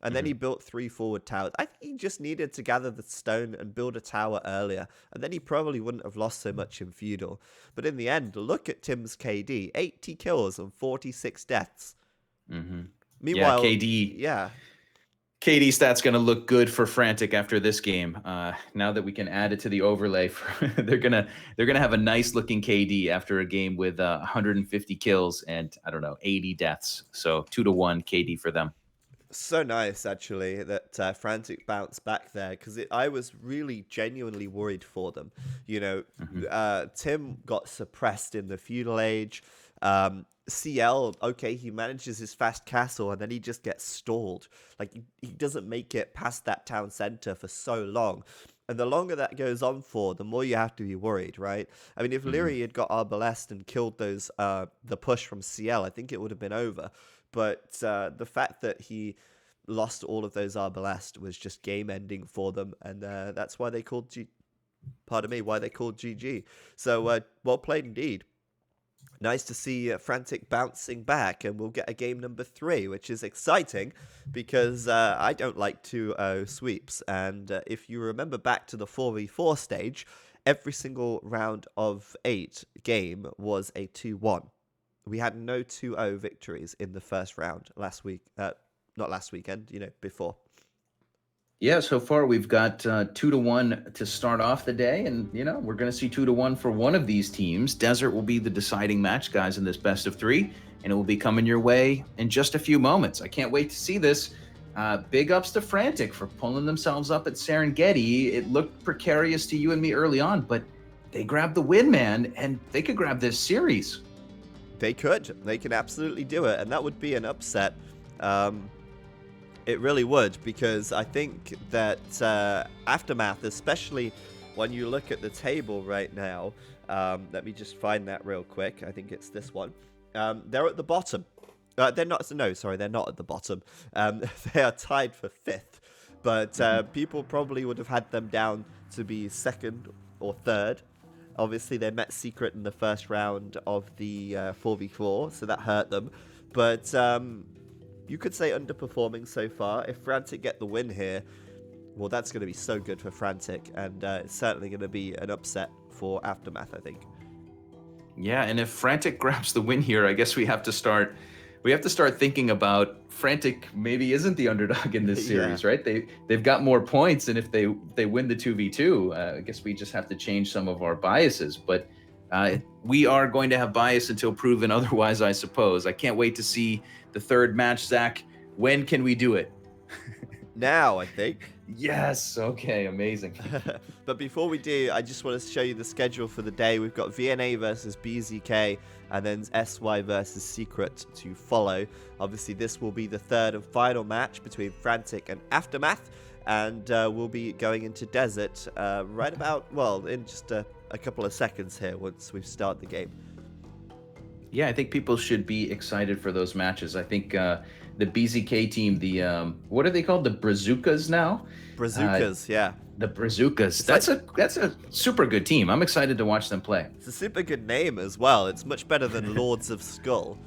B: And then he built 3 forward towers. I think he just needed to gather the stone and build a tower earlier. And then he probably wouldn't have lost so much in feudal. But in the end, look at Tim's KD. 80 kills and 46 deaths. Meanwhile,
A: KD stats going to look good for Frantic after this game. Now that we can add it to the overlay, they're gonna have a nice looking KD after a game with 150 kills and, I don't know, 80 deaths. So 2-1 KD for them.
B: So nice, actually, that Frantic bounced back there, because I was really genuinely worried for them. You know, Tim got suppressed in the feudal age. CL, okay, he manages his fast castle and then he just gets stalled. Like, he doesn't make it past that town center for so long. And the longer that goes on for, the more you have to be worried, right? I mean, if Leary had got Arbalest and killed those the push from CL, I think it would have been over. But the fact that he lost all of those Arbalest was just game ending for them, and that's why they called why they called GG. So well played indeed. Nice to see Frantic bouncing back, and we'll get a game number 3, which is exciting because I don't like 2-0 sweeps. And if you remember back to the 4v4 stage, every single round of 8 game was a 2-1. We had no 2-0 victories in the first round last week. Not last weekend, before.
A: Yeah, so far we've got 2-1 to start off the day, and we're going to see 2-1 for one of these teams. Desert will be the deciding match, guys, in this best of 3, and it will be coming your way in just a few moments. I can't wait to see this. Big ups to Frantic for pulling themselves up at Serengeti. It looked precarious to you and me early on, but they grabbed the win, man, and they could grab this series.
B: They could. They can absolutely do it, and that would be an upset. It really would, because I think that Aftermath, especially when you look at the table right now, let me just find that real quick. I think it's this one. They're at the bottom. They're not. No, sorry, they're not at the bottom. They are tied for 5th, but people probably would have had them down to be 2nd or 3rd. Obviously, they met Secret in the first round of the 4v4, so that hurt them. But you could say underperforming so far. If Frantic get the win here, well, that's going to be so good for Frantic, and it's certainly going to be an upset for Aftermath, I think.
A: Yeah, and if Frantic grabs the win here, I guess we have to start thinking about Frantic maybe isn't the underdog in this series, right? They've got more points, and if they win the 2v2, I guess we just have to change some of our biases. But we are going to have bias until proven otherwise, I suppose. I can't wait to see the 3rd match, Zach. When can we do it?
B: Now, I think.
A: Yes. Okay. Amazing.
B: But before we do, I just want to show you the schedule for the day. We've got VNA versus BZK, and then SY versus Secret to follow. Obviously, this will be the 3rd and final match between Frantic and Aftermath, and we'll be going into Desert right about, well, in just a couple of seconds here once we start the game.
A: Yeah, I think people should be excited for those matches. I think the BZK team, the what are they called? The Brazucas now?
B: Brazucas, yeah.
A: The Brazucas. That's a super good team. I'm excited to watch them play.
B: It's a super good name as well. It's much better than Lords of Skull.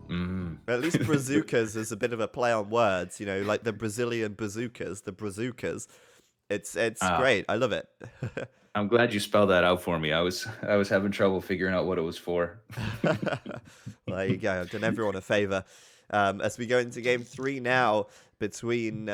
B: At least Brazucas is a bit of a play on words, like the Brazilian bazookas, the Brazucas. It's great. I love it.
A: I'm glad you spelled that out for me. I was having trouble figuring out what it was for.
B: Well, there you go. I've done everyone a favor. As we go into game 3 now between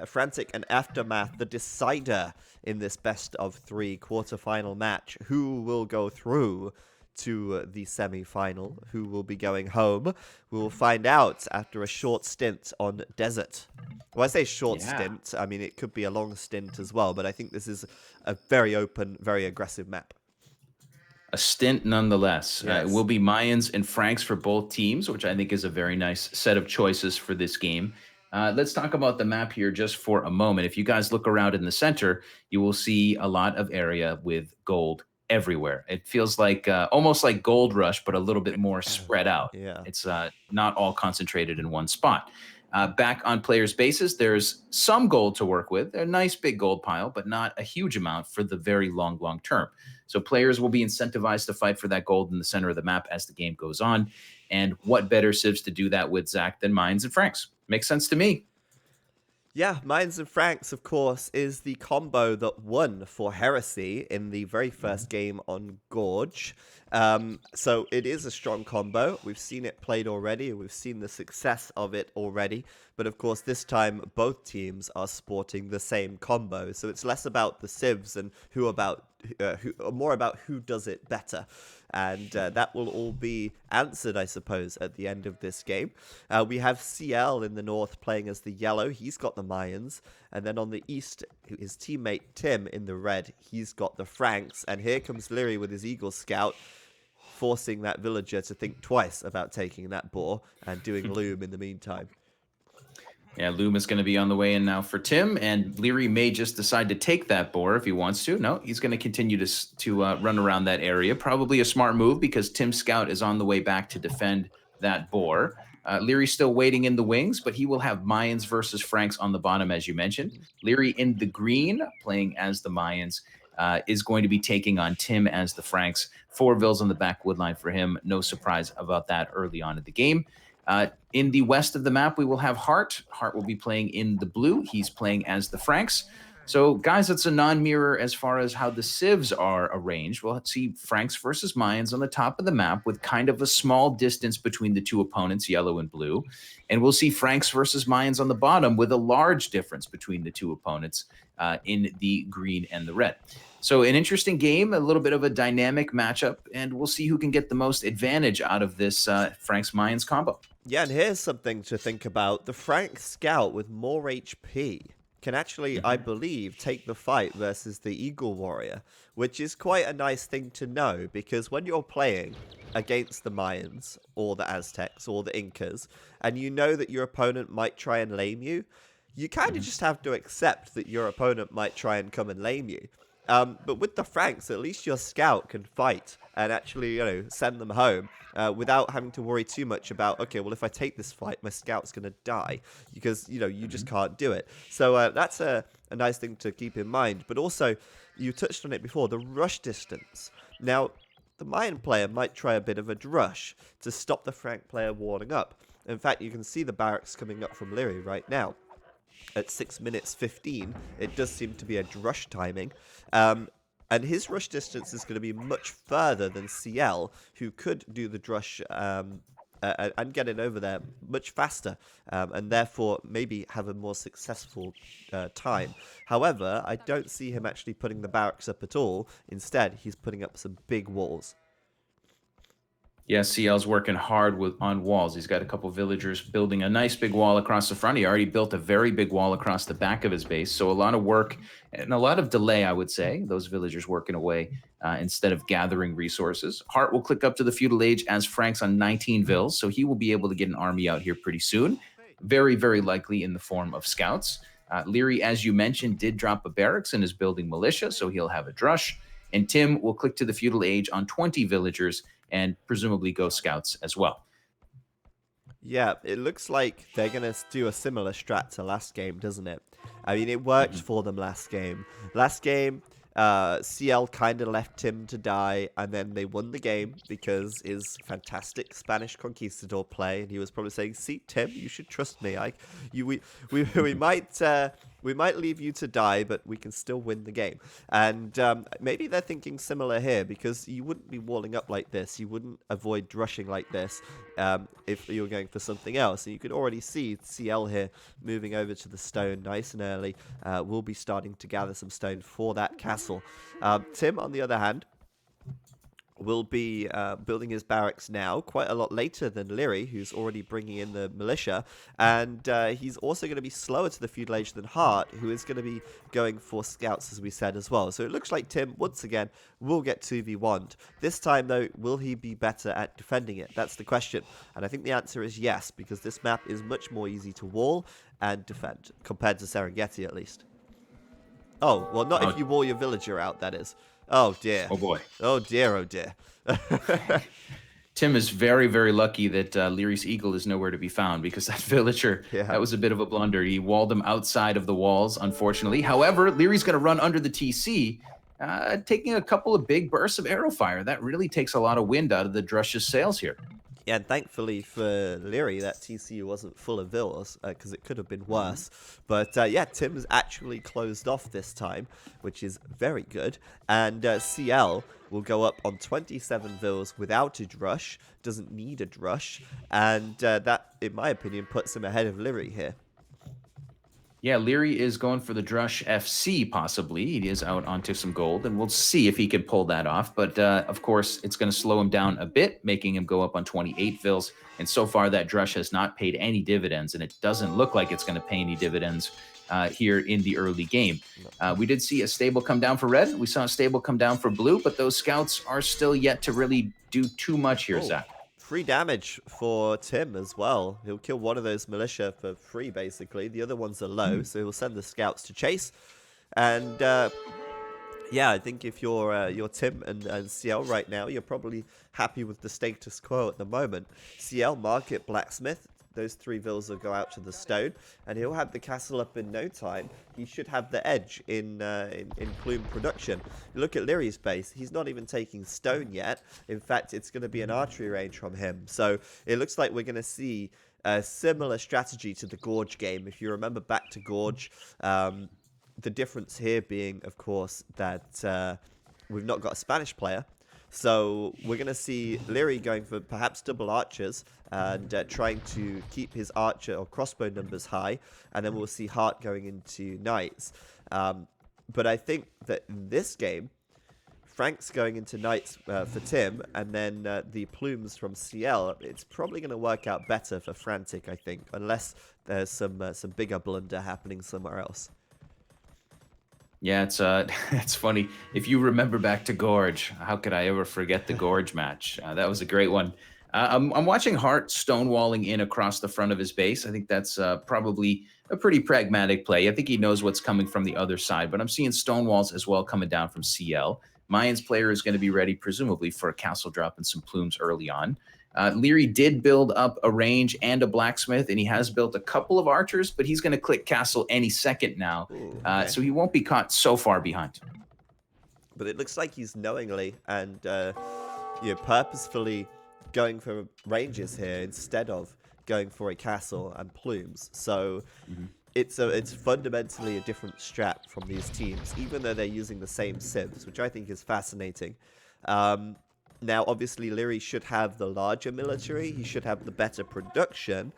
B: Frantic and Aftermath, the decider in this best of 3 quarterfinal match. Who will go through to the semi-final? Who will be going home? We will find out after a short stint on Desert. Well, I say short stint. I mean, it could be a long stint as well, but I think this is a very open, very aggressive map.
A: A stint nonetheless.
B: Yes.
A: It will be Mayans and Franks for both teams, which I think is a very nice set of choices for this game. Let's talk about the map here just for a moment. If you guys look around in the center, you will see a lot of area with gold everywhere. It feels like almost like Gold Rush, but a little bit more spread out.
B: Yeah.
A: It's not all concentrated in one spot. Back on players' bases, there's some gold to work with. A nice big gold pile, but not a huge amount for the very long term. So players will be incentivized to fight for that gold in the center of the map as the game goes on. And what better civs to do that with, Zach, than Mines and Franks? Makes sense to me.
B: Yeah, Mines and Franks, of course, is the combo that won for Heresy in the very first game on Gorge. So it is a strong combo. We've seen it played already. We've seen the success of it already. But of course, this time, both teams are sporting the same combo. So it's less about the civs and more about who does it better. And that will all be answered, I suppose, at the end of this game. We have CL in the north playing as the yellow. He's got the Mayans. And then on the east, his teammate Tim in the red. He's got the Franks. And here comes Leary with his Eagle Scout. forcing that villager to think twice about taking that boar and doing loom in the meantime.
A: Yeah, Loom is going to be on the way in now for Tim, and Leary may just decide to take that boar if he wants to. No, he's going to continue to run around that area. Probably a smart move because Tim's scout is on the way back to defend that boar. Leary's still waiting in the wings, but he will have Mayans versus Franks on the bottom, as you mentioned. Leary in the green, playing as the Mayans, is going to be taking on Tim as the Franks. 4 vills on the back wood line for him. No surprise about that early on in the game. In the west of the map, we will have Hart. Hart will be playing in the blue. He's playing as the Franks. So, guys, it's a non-mirror as far as how the civs are arranged. We'll see Franks versus Mayans on the top of the map with kind of a small distance between the two opponents, yellow and blue. And we'll see Franks versus Mayans on the bottom with a large difference between the two opponents in the green and the red. So an interesting game, a little bit of a dynamic matchup, and we'll see who can get the most advantage out of this Franks-Mayans combo.
B: Yeah, and here's something to think about. The Frank Scout with more HP can actually, I believe, take the fight versus the Eagle Warrior, which is quite a nice thing to know, because when you're playing against the Mayans, or the Aztecs, or the Incas, and you know that your opponent might try and lame you, you kind of just have to accept that your opponent might try and come and lame you. But with the Franks, at least your scout can fight and actually, send them home without having to worry too much about, okay, well, if I take this fight, my scout's going to die because, you just can't do it. So that's a nice thing to keep in mind. But also, you touched on it before, the rush distance. Now, the Mayan player might try a bit of a drush to stop the Frank player warming up. In fact, you can see the barracks coming up from Leary right now. At 6 minutes 15, it does seem to be a drush timing. And his rush distance is going to be much further than CL, who could do the drush and get it over there much faster, and therefore maybe have a more successful time. However, I don't see him actually putting the barracks up at all. Instead, he's putting up some big walls.
A: Yeah, CL's working hard on walls. He's got a couple villagers building a nice big wall across the front. He already built a very big wall across the back of his base. So a lot of work and a lot of delay, I would say. Those villagers working away instead of gathering resources. Hart will click up to the feudal age as Franks on 19 vills. So he will be able to get an army out here pretty soon. Very, very likely in the form of scouts. Leary, as you mentioned, did drop a barracks and is building militia. So he'll have a drush. And Tim will click to the feudal age on 20 villagers and presumably go scouts as well.
B: Yeah, it looks like they're going to do a similar strat to last game, doesn't it? I mean, it worked for them last game. Last game, CL kind of left Tim to die, and then they won the game because his fantastic Spanish conquistador play, and he was probably saying, "See, Tim, you should trust me. We might leave you to die, but we can still win the game." And maybe they're thinking similar here, because you wouldn't be walling up like this. You wouldn't avoid drushing like this if you were going for something else. And you could already see CL here moving over to the stone nice and early. We'll be starting to gather some stone for that castle. Tim, on the other hand, will be building his barracks now, quite a lot later than Leary, who's already bringing in the militia. And he's also going to be slower to the feudal age than Hart, who is going to be going for scouts, as we said, as well. So it looks like Tim, once again, will get 2v1'd. This time, though, will he be better at defending it? That's the question. And I think the answer is yes, because this map is much more easy to wall and defend, compared to Serengeti, at least. Oh, well, not if you wall your villager out, that is. Oh, dear.
A: Oh, boy.
B: Oh, dear, oh, dear.
A: Tim is very, very lucky that Leary's eagle is nowhere to be found, because that villager, that was a bit of a blunder. He walled him outside of the walls, unfortunately. However, Leary's going to run under the TC, taking a couple of big bursts of arrow fire. That really takes a lot of wind out of the Drush's sails here.
B: Yeah, and thankfully for Leary, that TC wasn't full of vills, because it could have been worse. But yeah, Tim's actually closed off this time, which is very good. And CL will go up on 27 vills without a drush, doesn't need a drush. And that, in my opinion, puts him ahead of Leary here.
A: Yeah, Leary is going for the Drush FC, possibly. He is out onto some gold, and we'll see if he can pull that off. But of course, it's going to slow him down a bit, making him go up on 28 Vils. And so far, that Drush has not paid any dividends, and it doesn't look like it's going to pay any dividends here in the early game. We did see a stable come down for red. We saw a stable come down for blue, but those scouts are still yet to really do too much here, Zach.
B: Free damage for Tim as well. He'll kill one of those militia for free, basically. The other ones are low, so he'll send the scouts to chase. And yeah, I think if you're Tim and CL right now, you're probably happy with the status quo at the moment. CL, Market, Blacksmith, those 3 vills will go out to the stone, and he'll have the castle up in no time. He should have the edge in plume production. You look at Leary's base, he's not even taking stone yet. In fact, it's going to be an archery range from him. So it looks like we're going to see a similar strategy to the Gorge game. If you remember back to Gorge, the difference here being, of course, that we've not got a Spanish player. So we're going to see Leary going for perhaps double archers and trying to keep his archer or crossbow numbers high. And then we'll see Hart going into knights. But I think that in this game, Frank's going into knights for Tim, and then the plumes from CL, it's probably going to work out better for Frantic, I think, unless there's some bigger blunder happening somewhere else.
A: Yeah, it's funny. If you remember back to Gorge, how could I ever forget the Gorge match? That was a great one. I'm watching Hart stonewalling in across the front of his base. I think that's probably a pretty pragmatic play. I think he knows what's coming from the other side, but I'm seeing stonewalls as well coming down from CL. Mayans player is going to be ready, presumably, for a castle drop and some plumes early on. Leary did build up a range and a blacksmith, and he has built a couple of archers, but he's going to click castle any second now. Okay. So he won't be caught so far behind.
B: But it looks like he's knowingly and purposefully going for ranges here instead of going for a castle and plumes. So it's fundamentally a different strat from these teams, even though they're using the same civs, which I think is fascinating. Now, obviously, Leary should have the larger military. He should have the better production.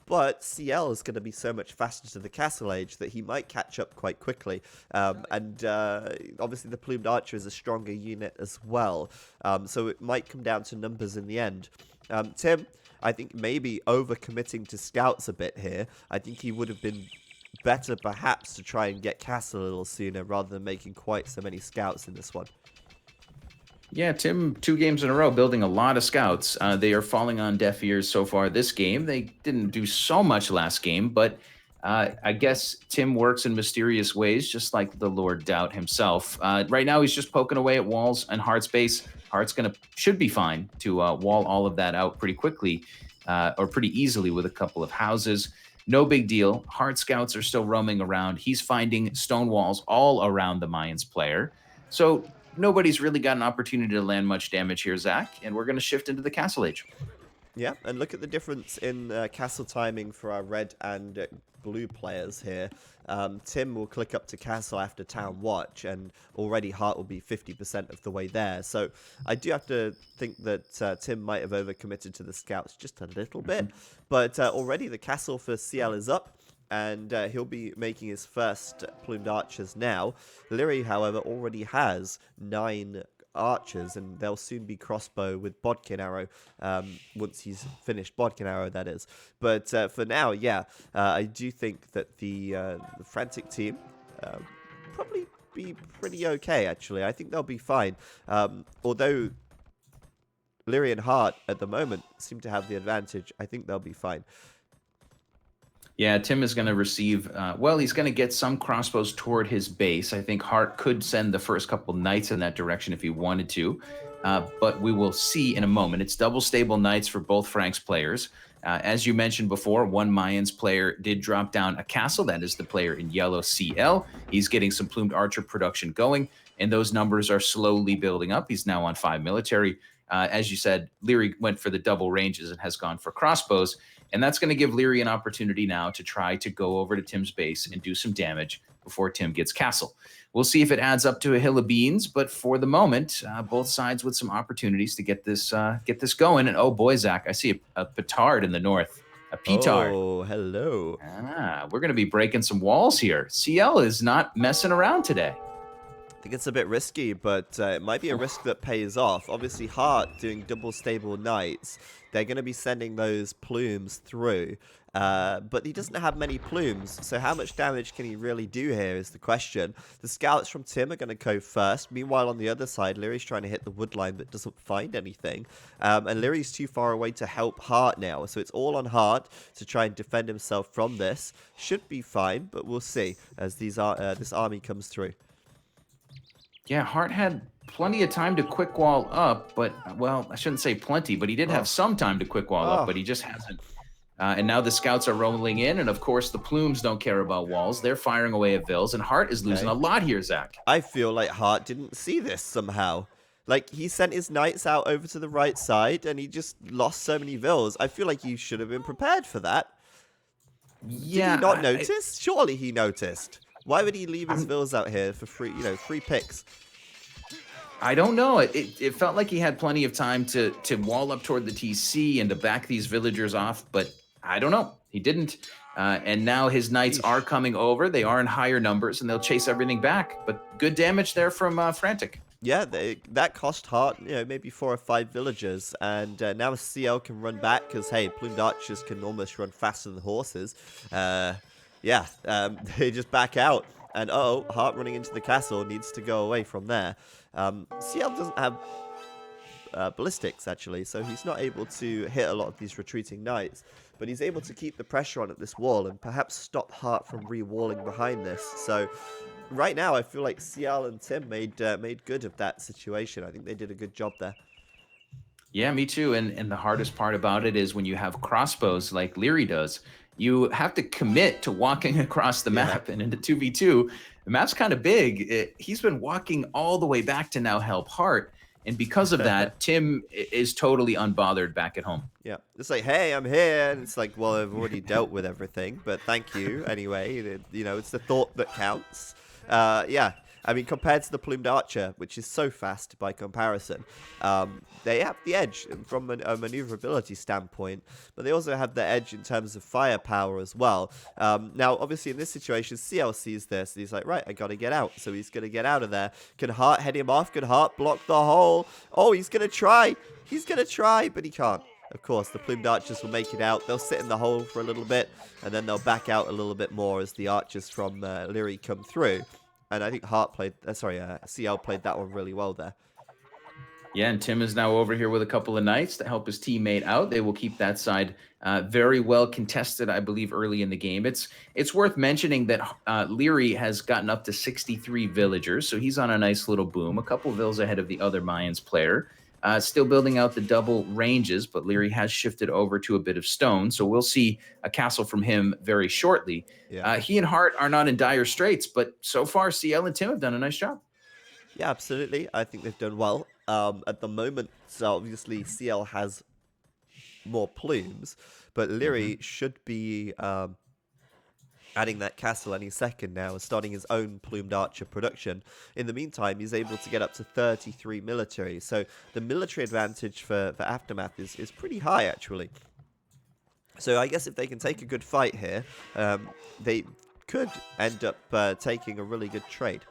B: But CL is going to be so much faster to the castle age that he might catch up quite quickly. And obviously, the plumed archer is a stronger unit as well. So it might come down to numbers in the end. Tim, I think maybe overcommitting to scouts a bit here. I think he would have been better perhaps to try and get castle a little sooner rather than making quite so many scouts in this one.
A: Yeah, Tim, 2 games in a row, building a lot of scouts. They are falling on deaf ears so far this game. They didn't do so much last game, but I guess Tim works in mysterious ways, just like the Lord Doubt himself. Right now, he's just poking away at walls and Hart's base. Hart's should be fine to wall all of that out pretty quickly, or pretty easily with a couple of houses. No big deal. Hart scouts are still roaming around. He's finding stone walls all around the Mayans player. So nobody's really got an opportunity to land much damage here, Zach, and we're going to shift into the castle age.
B: Yeah, and look at the difference in castle timing for our red and blue players here. Tim will click up to castle after town watch, and already Hart will be 50% of the way there. So I do have to think that Tim might have overcommitted to the scouts just a little bit, but already the castle for CL is up. And he'll be making his first plumed archers now. Leary, however, already has 9 archers, and they'll soon be crossbow with bodkin arrow once he's finished bodkin arrow, that is. But for now, yeah, I do think that the Frantic team probably be pretty okay, actually. I think they'll be fine. Although Leary and Hart at the moment seem to have the advantage, I think they'll be fine.
A: Yeah, Tim is going to receive, he's going to get some crossbows toward his base. I think Hart could send the first couple knights in that direction if he wanted to, but we will see in a moment. It's double stable knights for both Frank's players. As you mentioned before, one Mayans player did drop down a castle. That is the player in yellow, CL. He's getting some plumed archer production going, and those numbers are slowly building up. He's now on 5 military. As you said, Leary went for the double ranges and has gone for crossbows. And that's going to give Leary an opportunity now to try to go over to Tim's base and do some damage before Tim gets castle. We'll see if it adds up to a hill of beans, but for the moment, both sides with some opportunities to get this going. And oh boy, Zach, I see a petard in the north. A petard.
B: Oh, hello.
A: Ah, we're going to be breaking some walls here. CL is not messing around today.
B: I think it's a bit risky, but it might be a risk that pays off. Obviously, Hart doing double stable knights, they're going to be sending those plumes through. But he doesn't have many plumes, so how much damage can he really do here is the question. The scouts from Tim are going to go first. Meanwhile, on the other side, Leary's trying to hit the wood line but doesn't find anything. And Leary's too far away to help Hart now, so it's all on Hart to try and defend himself from this. Should be fine, but we'll see as this army comes through.
A: Yeah, Hart had plenty of time to quick wall up, but, well, I shouldn't say plenty, but he did have some time to quick wall up, but he just hasn't. And now the scouts are rolling in, and of course the plumes don't care about walls. They're firing away at Vills, and Hart is losing a lot here, Zach.
B: I feel like Hart didn't see this somehow. Like, he sent his knights out over to the right side, and he just lost so many Vills. I feel like you should have been prepared for that.
A: Yeah.
B: Did he not notice? Surely he noticed. Why would he leave his Vills out here for free, free picks?
A: I don't know. It felt like he had plenty of time to wall up toward the TC and to back these villagers off, but I don't know. He didn't. And now his knights are coming over. They are in higher numbers, and they'll chase everything back. But good damage there from Frantic.
B: Yeah, that cost Hart, maybe 4 or 5 villagers. And now CL can run back because, hey, plumed archers can almost run faster than horses. They just back out. And, Hart running into the castle needs to go away from there. CL doesn't have ballistics, actually, so he's not able to hit a lot of these retreating knights. But he's able to keep the pressure on at this wall and perhaps stop Hart from re-walling behind this. So right now, I feel like CL and Tim made good of that situation. I think they did a good job there.
A: Yeah, me too. And the hardest part about it is when you have crossbows like Leary does, you have to commit to walking across the map. And in the 2v2, the map's kind of big. He's been walking all the way back to now help Hart. And because of that, Tim is totally unbothered back at home.
B: Yeah, it's like, hey, I'm here. And it's like, well, I've already dealt with everything, but thank you anyway. It's the thought that counts. I mean, compared to the plumed archer, which is so fast by comparison, they have the edge from a maneuverability standpoint, but they also have the edge in terms of firepower as well. Now, obviously, in this situation, CL sees this, and he's like, right, I got to get out. So he's going to get out of there. Can Hart head him off? Can Hart block the hole? Oh, he's going to try. He's going to try, but he can't. Of course, the plumed archers will make it out. They'll sit in the hole for a little bit, and then they'll back out a little bit more as the archers from Leary come through. And I think CL played that one really well there.
A: Yeah, and Tim is now over here with a couple of knights to help his teammate out. They will keep that side very well contested, I believe, early in the game. It's worth mentioning that Leary has gotten up to 63 villagers, so he's on a nice little boom, a couple vills ahead of the other Mayans player. Still building out the double ranges, but Leary has shifted over to a bit of stone, so we'll see a castle from him very shortly. Yeah. He and Hart are not in dire straits, but so far CL and Tim have done a nice job.
B: Yeah, absolutely. I think they've done well. At the moment, so obviously CL has more plumes, but Leary should be adding that castle any second now and starting his own plumed archer production. In the meantime, he's able to get up to 33 military. So the military advantage for Aftermath is pretty high, actually. So I guess if they can take a good fight here, they could end up taking a really good trade.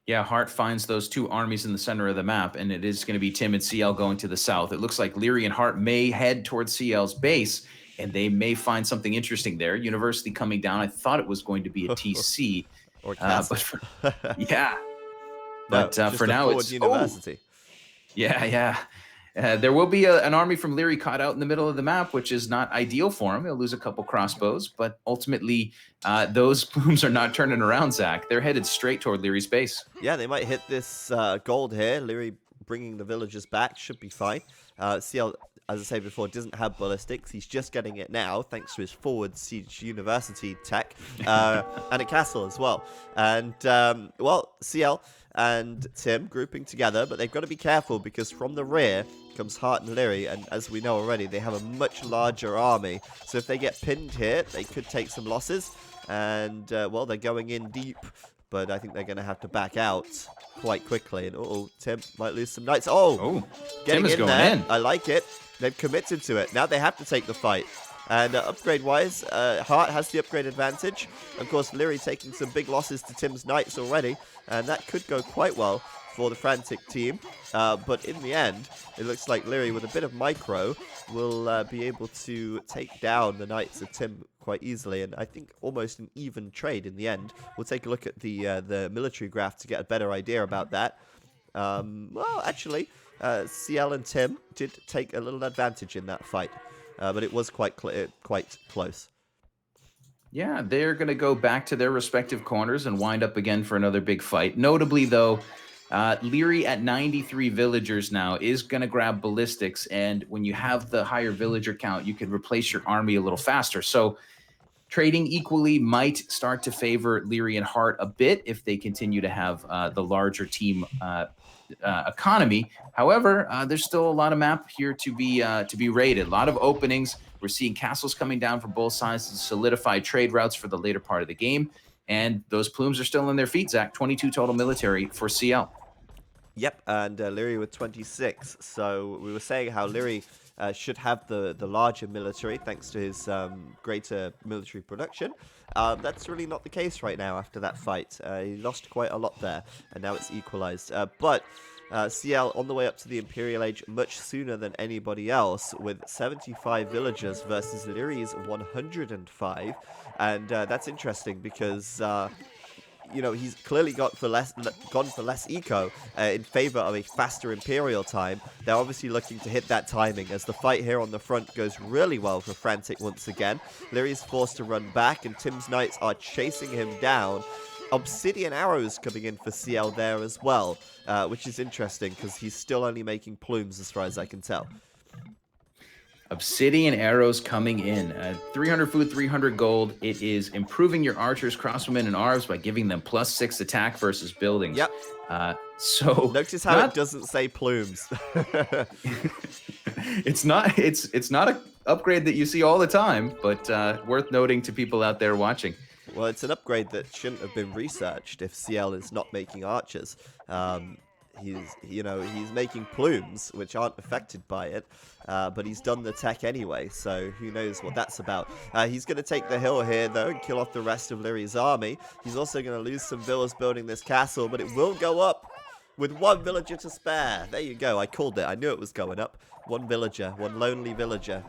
A: Yeah, Hart finds those two armies in the center of the map, and it is going to be Tim and CL going to the south. It looks like Leary and Hart may head towards CL's base, and they may find something interesting there. University coming down. I thought it was going to be a TC.
B: Or castle.
A: But for now, it's
B: University.
A: Yeah. There will be an army from Leary caught out in the middle of the map, which is not ideal for him. He'll lose a couple crossbows, but ultimately those plumes are not turning around, Zach. They're headed straight toward Leary's base.
B: Yeah, they might hit this gold here. Leary bringing the villagers back should be fine. CL, as I said before, doesn't have ballistics. He's just getting it now, thanks to his forward siege university tech, and a castle as well. And, CL and Tim grouping together, but they've got to be careful because from the rear comes Hart and Leary, and as we know already, they have a much larger army. So if they get pinned here, they could take some losses, and, they're going in deep, but I think they're going to have to back out quite quickly. And Tim might lose some knights. Getting
A: Tim is
B: in
A: going
B: there.
A: in.
B: I like it. They've committed to it. Now they have to take the fight. And upgrade-wise, Hart has the upgrade advantage. Of course, Leary taking some big losses to Tim's Knights already, and that could go quite well for the Frantic team. But in the end, it looks like Leary, with a bit of micro, will be able to take down the Knights of Tim quite easily, and I think almost an even trade in the end. We'll take a look at the military graph to get a better idea about that. Well, actually, CL and Tim did take a little advantage in that fight. But it was quite close.
A: Yeah, they're going to go back to their respective corners and wind up again for another big fight. Notably, though, Leary at 93 villagers now is going to grab ballistics. And when you have the higher villager count, you can replace your army a little faster. So trading equally might start to favor Leary and Hart a bit if they continue to have the larger team economy. However, there's still a lot of map here to be raided. A lot of openings. We're seeing castles coming down from both sides to solidify trade routes for the later part of the game. And those plumes are still in their feet, Zach. 22 total military for CL.
B: Yep, and Leary with 26. So we were saying how Leary should have the larger military thanks to his greater military production. That's really not the case right now after that fight. He lost quite a lot there, and now it's equalized. But CL on the way up to the Imperial Age much sooner than anybody else, with 75 villagers versus Leary's 105. And that's interesting because you know, he's clearly gone for less eco in favor of a faster Imperial time. They're obviously looking to hit that timing as the fight here on the front goes really well for Frantic once again. Leary's forced to run back and Tim's Knights are chasing him down. Obsidian arrows coming in for CL there as well, which is interesting because he's still only making plumes as far as I can tell.
A: Obsidian arrows coming in. 300 food, 300 gold. It is improving your archers, crossbowmen, and arms by giving them +6 attack versus buildings.
B: Yep.
A: So
B: notice how it doesn't say plumes.
A: It's not an upgrade that you see all the time, but worth noting to people out there watching.
B: Well, it's an upgrade that shouldn't have been researched if CL is not making archers. He's making plumes, which aren't affected by it, but he's done the tech anyway, so who knows what that's about. He's going to take the hill here, though, and kill off the rest of Leary's army. He's also going to lose some villas building this castle, but it will go up with one villager to spare. There you go, I called it. I knew it was going up. One villager, one lonely villager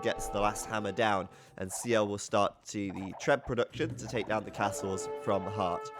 B: gets the last hammer down, and CL will start to the Treb production to take down the castles from the heart.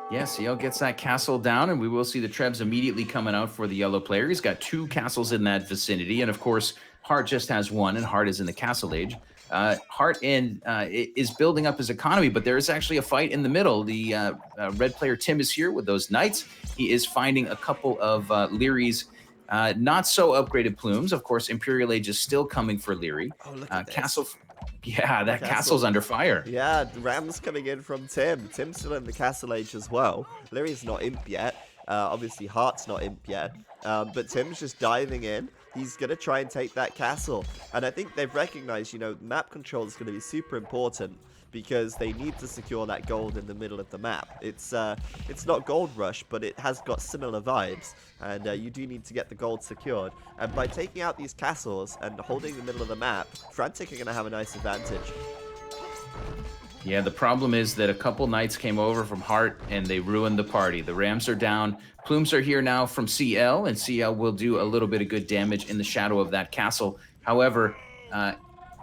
A: Yeah, CL gets that castle down, and we will see the Trebs immediately coming out for the yellow player. He's got 2 castles in that vicinity, and of course, Hart just has 1, and Hart is in the castle age. Hart is building up his economy, but there is actually a fight in the middle. The red player Tim is here with those knights. He is finding a couple of Leary's not so upgraded plumes. Of course, Imperial Age is still coming for Leary.
B: Oh, look at
A: Castle.
B: this.
A: Yeah, that castle's under fire.
B: Yeah, Rams coming in from Tim. Tim's still in the castle age as well. Leary's not imp yet. Obviously, Hart's not imp yet. But Tim's just diving in. He's going to try and take that castle. And I think they've recognized, you know, map control is going to be super important because they need to secure that gold in the middle of the map. It's not Gold Rush, but it has got similar vibes, and you do need to get the gold secured. And by taking out these castles and holding the middle of the map, Frantic are going to have a nice advantage.
A: Yeah, the problem is that a couple knights came over from Hart, and they ruined the party. The Rams are down. Plumes are here now from CL, and CL will do a little bit of good damage in the shadow of that castle. However,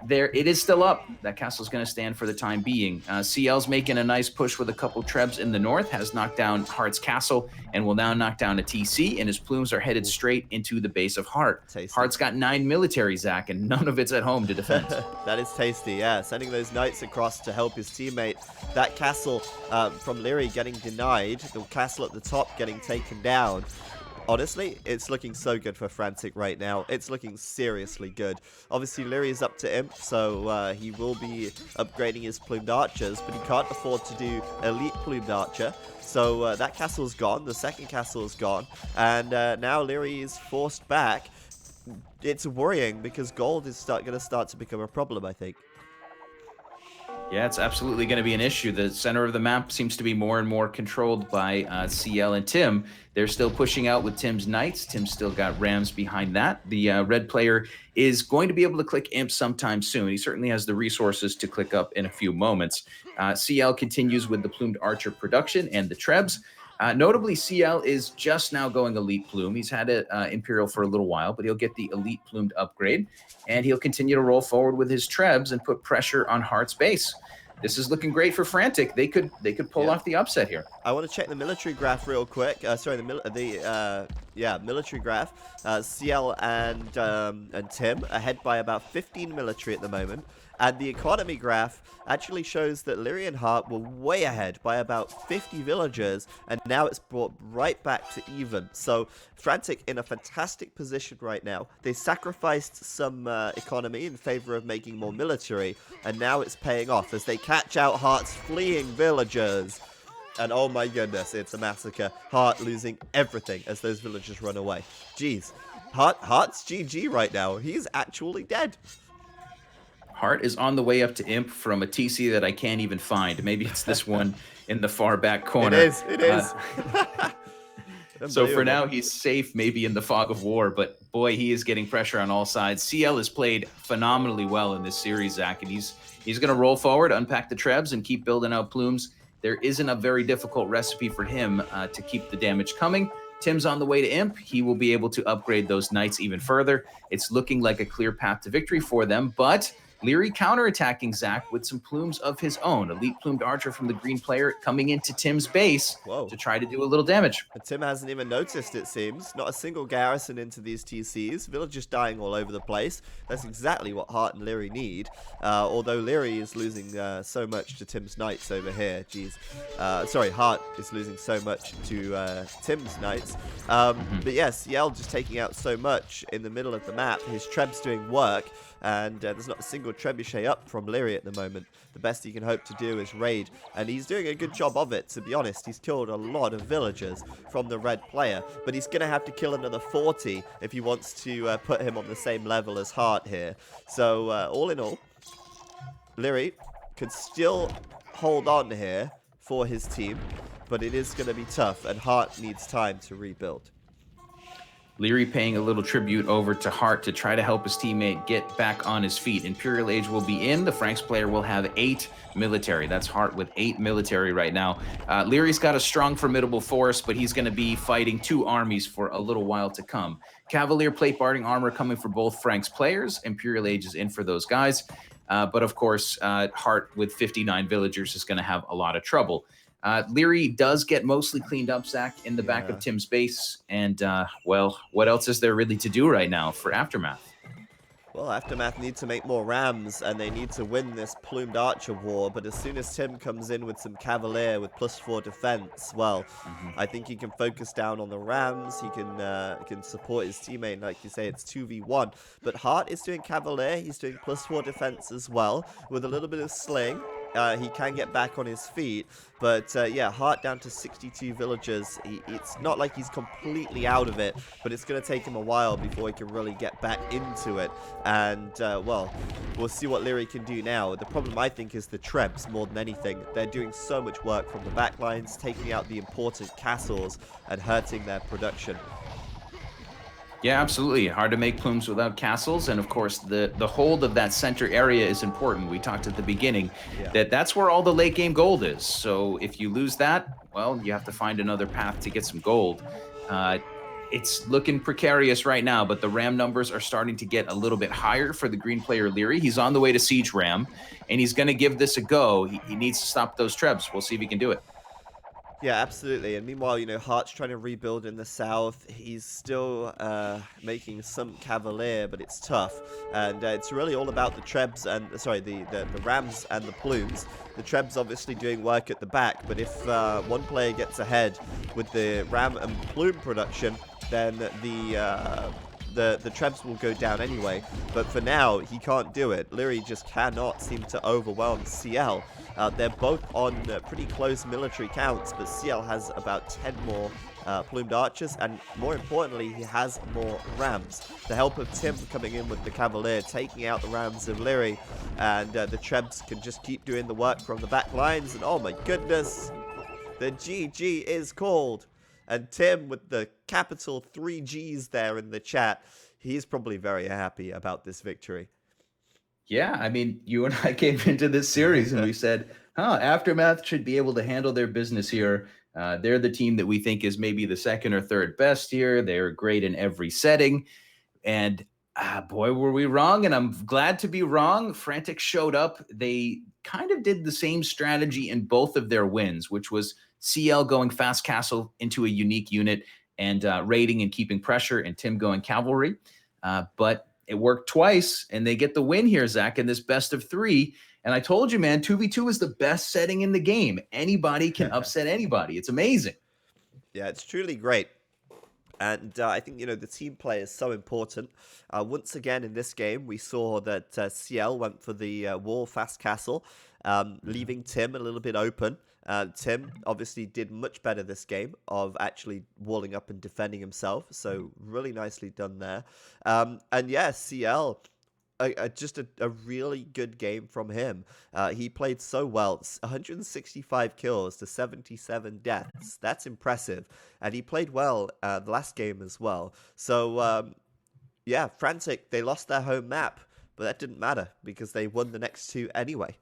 A: it is still up. That castle's going to stand for the time being. CL's making a nice push with a couple Trebs in the north, has knocked down Hart's castle, and will now knock down a TC, and his plumes are headed straight into the base of Hart.
B: Tasty.
A: Hart's got 9 military, Zach, and none of it's at home to defend.
B: That is tasty, yeah. Sending those knights across to help his teammate. That castle from Leary getting denied, the castle at the top getting taken down. Honestly, it's looking so good for Frantic right now. It's looking seriously good. Obviously, Leary is up to Imp, so he will be upgrading his plumed archers, but he can't afford to do elite plumed archer. So that castle's gone. The second castle is gone. And now Leary is forced back. It's worrying because gold is going to start to become a problem, I think.
A: Yeah, it's absolutely going to be an issue. The center of the map seems to be more and more controlled by CL and Tim. They're still pushing out with Tim's Knights. Tim's still got Rams behind that. The red player is going to be able to click Imp sometime soon. He certainly has the resources to click up in a few moments. CL continues with the Plumed Archer production and the Trebs. Notably, CL is just now going Elite Plume. He's had it Imperial for a little while, but he'll get the Elite Plumed upgrade, and he'll continue to roll forward with his Trebs and put pressure on Heart's base. This is looking great for Frantic. They could pull off the upset here.
B: I want to check the military graph real quick. Sorry, the military graph. CL and Tim ahead by about 15 military at the moment. And the economy graph actually shows that Leary and Hart were way ahead by about 50 villagers, and now it's brought right back to even. So Frantic in a fantastic position right now. They sacrificed some economy in favor of making more military, and now it's paying off as they catch out Hart's fleeing villagers. And oh my goodness, it's a massacre. Hart losing everything as those villagers run away. Jeez, Hart's GG right now. He's actually dead.
A: Hart is on the way up to Imp from a TC that I can't even find. Maybe it's this one in the far back corner.
B: It is.
A: So for now, he's safe, maybe in the fog of war, but boy, he is getting pressure on all sides. CL has played phenomenally well in this series, Zach, and he's going to roll forward, unpack the Trebs, and keep building out plumes. There isn't a very difficult recipe for him to keep the damage coming. Tim's on the way to Imp. He will be able to upgrade those Knights even further. It's looking like a clear path to victory for them, but Leary counterattacking Zach with some plumes of his own. Elite Plumed Archer from the green player coming into Tim's base to try to do a little damage.
B: But Tim hasn't even noticed, it seems. Not a single garrison into these TCs. Villagers dying all over the place. That's exactly what Hart and Leary need. Although Leary is losing so much to Tim's Knights over here. Jeez. Sorry, Hart is losing so much to Tim's Knights. But yes, CL just taking out so much in the middle of the map. His Treb's doing work. And there's not a single trebuchet up from Leary at the moment. The best he can hope to do is raid, and he's doing a good job of it, to be honest. He's killed a lot of villagers from the red player, but he's going to have to kill another 40 if he wants to put him on the same level as Hart here. So, all in all, Leary could still hold on here for his team, but it is going to be tough, and Hart needs time to rebuild.
A: Leary paying a little tribute over to Hart to try to help his teammate get back on his feet. Imperial Age will be in. The Franks player will have 8 military. That's Hart with 8 military right now. Leary's got a strong, formidable force, but he's going to be fighting 2 armies for a little while to come. Cavalier plate barding armor coming for both Franks players. Imperial Age is in for those guys. But of course, Hart with 59 villagers is going to have a lot of trouble. Leary does get mostly cleaned up, Zach, in the back of Tim's base. And, well, what else is there really to do right now for Aftermath?
B: Well, Aftermath need to make more Rams, and they need to win this Plumed Archer war. But as soon as Tim comes in with some Cavalier with +4 defense, well, I think he can focus down on the Rams. He can support his teammate. Like you say, it's 2v1. But Hart is doing Cavalier. He's doing +4 defense as well with a little bit of sling. He can get back on his feet, but yeah, Hart down to 62 villagers. It's not like he's completely out of it, but it's going to take him a while before he can really get back into it. And, well, we'll see what Leary can do now. The problem, I think, is the Trebs more than anything. They're doing so much work from the backlines, taking out the important castles and hurting their production.
A: Yeah, absolutely. Hard to make plumes without castles. And of course, the hold of that center area is important. We talked at the beginning that's where all the late game gold is. So if you lose that, well, you have to find another path to get some gold. It's looking precarious right now, but the Ram numbers are starting to get a little bit higher for the green player Leary. He's on the way to Siege Ram, and he's going to give this a go. He needs to stop those Trebs. We'll see if he can do it.
B: Yeah, absolutely. And meanwhile, you know, Hart's trying to rebuild in the south. He's still making some Cavalier, but it's tough. And it's really all about the Trebs and, sorry, the Rams and the Plumes. The Trebs obviously doing work at the back, but if one player gets ahead with the Ram and Plume production, then the Trebs will go down anyway. But for now, he can't do it. Leary just cannot seem to overwhelm CL. They're both on pretty close military counts, but CL has about 10 more plumed archers, and more importantly, he has more rams. The help of Tim coming in with the Cavalier, taking out the rams of Leary, and the Trebs can just keep doing the work from the back lines, and oh my goodness, the GG is called. And Tim, with the capital 3 Gs there in the chat, he's probably very happy about this victory.
A: Yeah, I mean, you and I came into this series and we said, Aftermath should be able to handle their business here. They're the team that we think is maybe the second or third best here. They're great in every setting. And boy, were we wrong. And I'm glad to be wrong. Frantic showed up. They kind of did the same strategy in both of their wins, which was CL going fast castle into a unique unit and raiding and keeping pressure, and Tim going cavalry. But it worked twice, and they get the win here, Zach, in this best of 3. And I told you, man, 2v2 is the best setting in the game. Anybody can upset anybody. It's amazing.
B: Yeah, it's truly great. And I think, the team play is so important. Once again, in this game, we saw that CL went for the wall fast castle, leaving Tim a little bit open. Tim obviously did much better this game of actually walling up and defending himself. So really nicely done there. And yeah, CL, just a really good game from him. He played so well. 165 kills to 77 deaths. That's impressive. And he played well the last game as well. So, yeah, Frantic, they lost their home map, but that didn't matter because they won the next 2 anyway.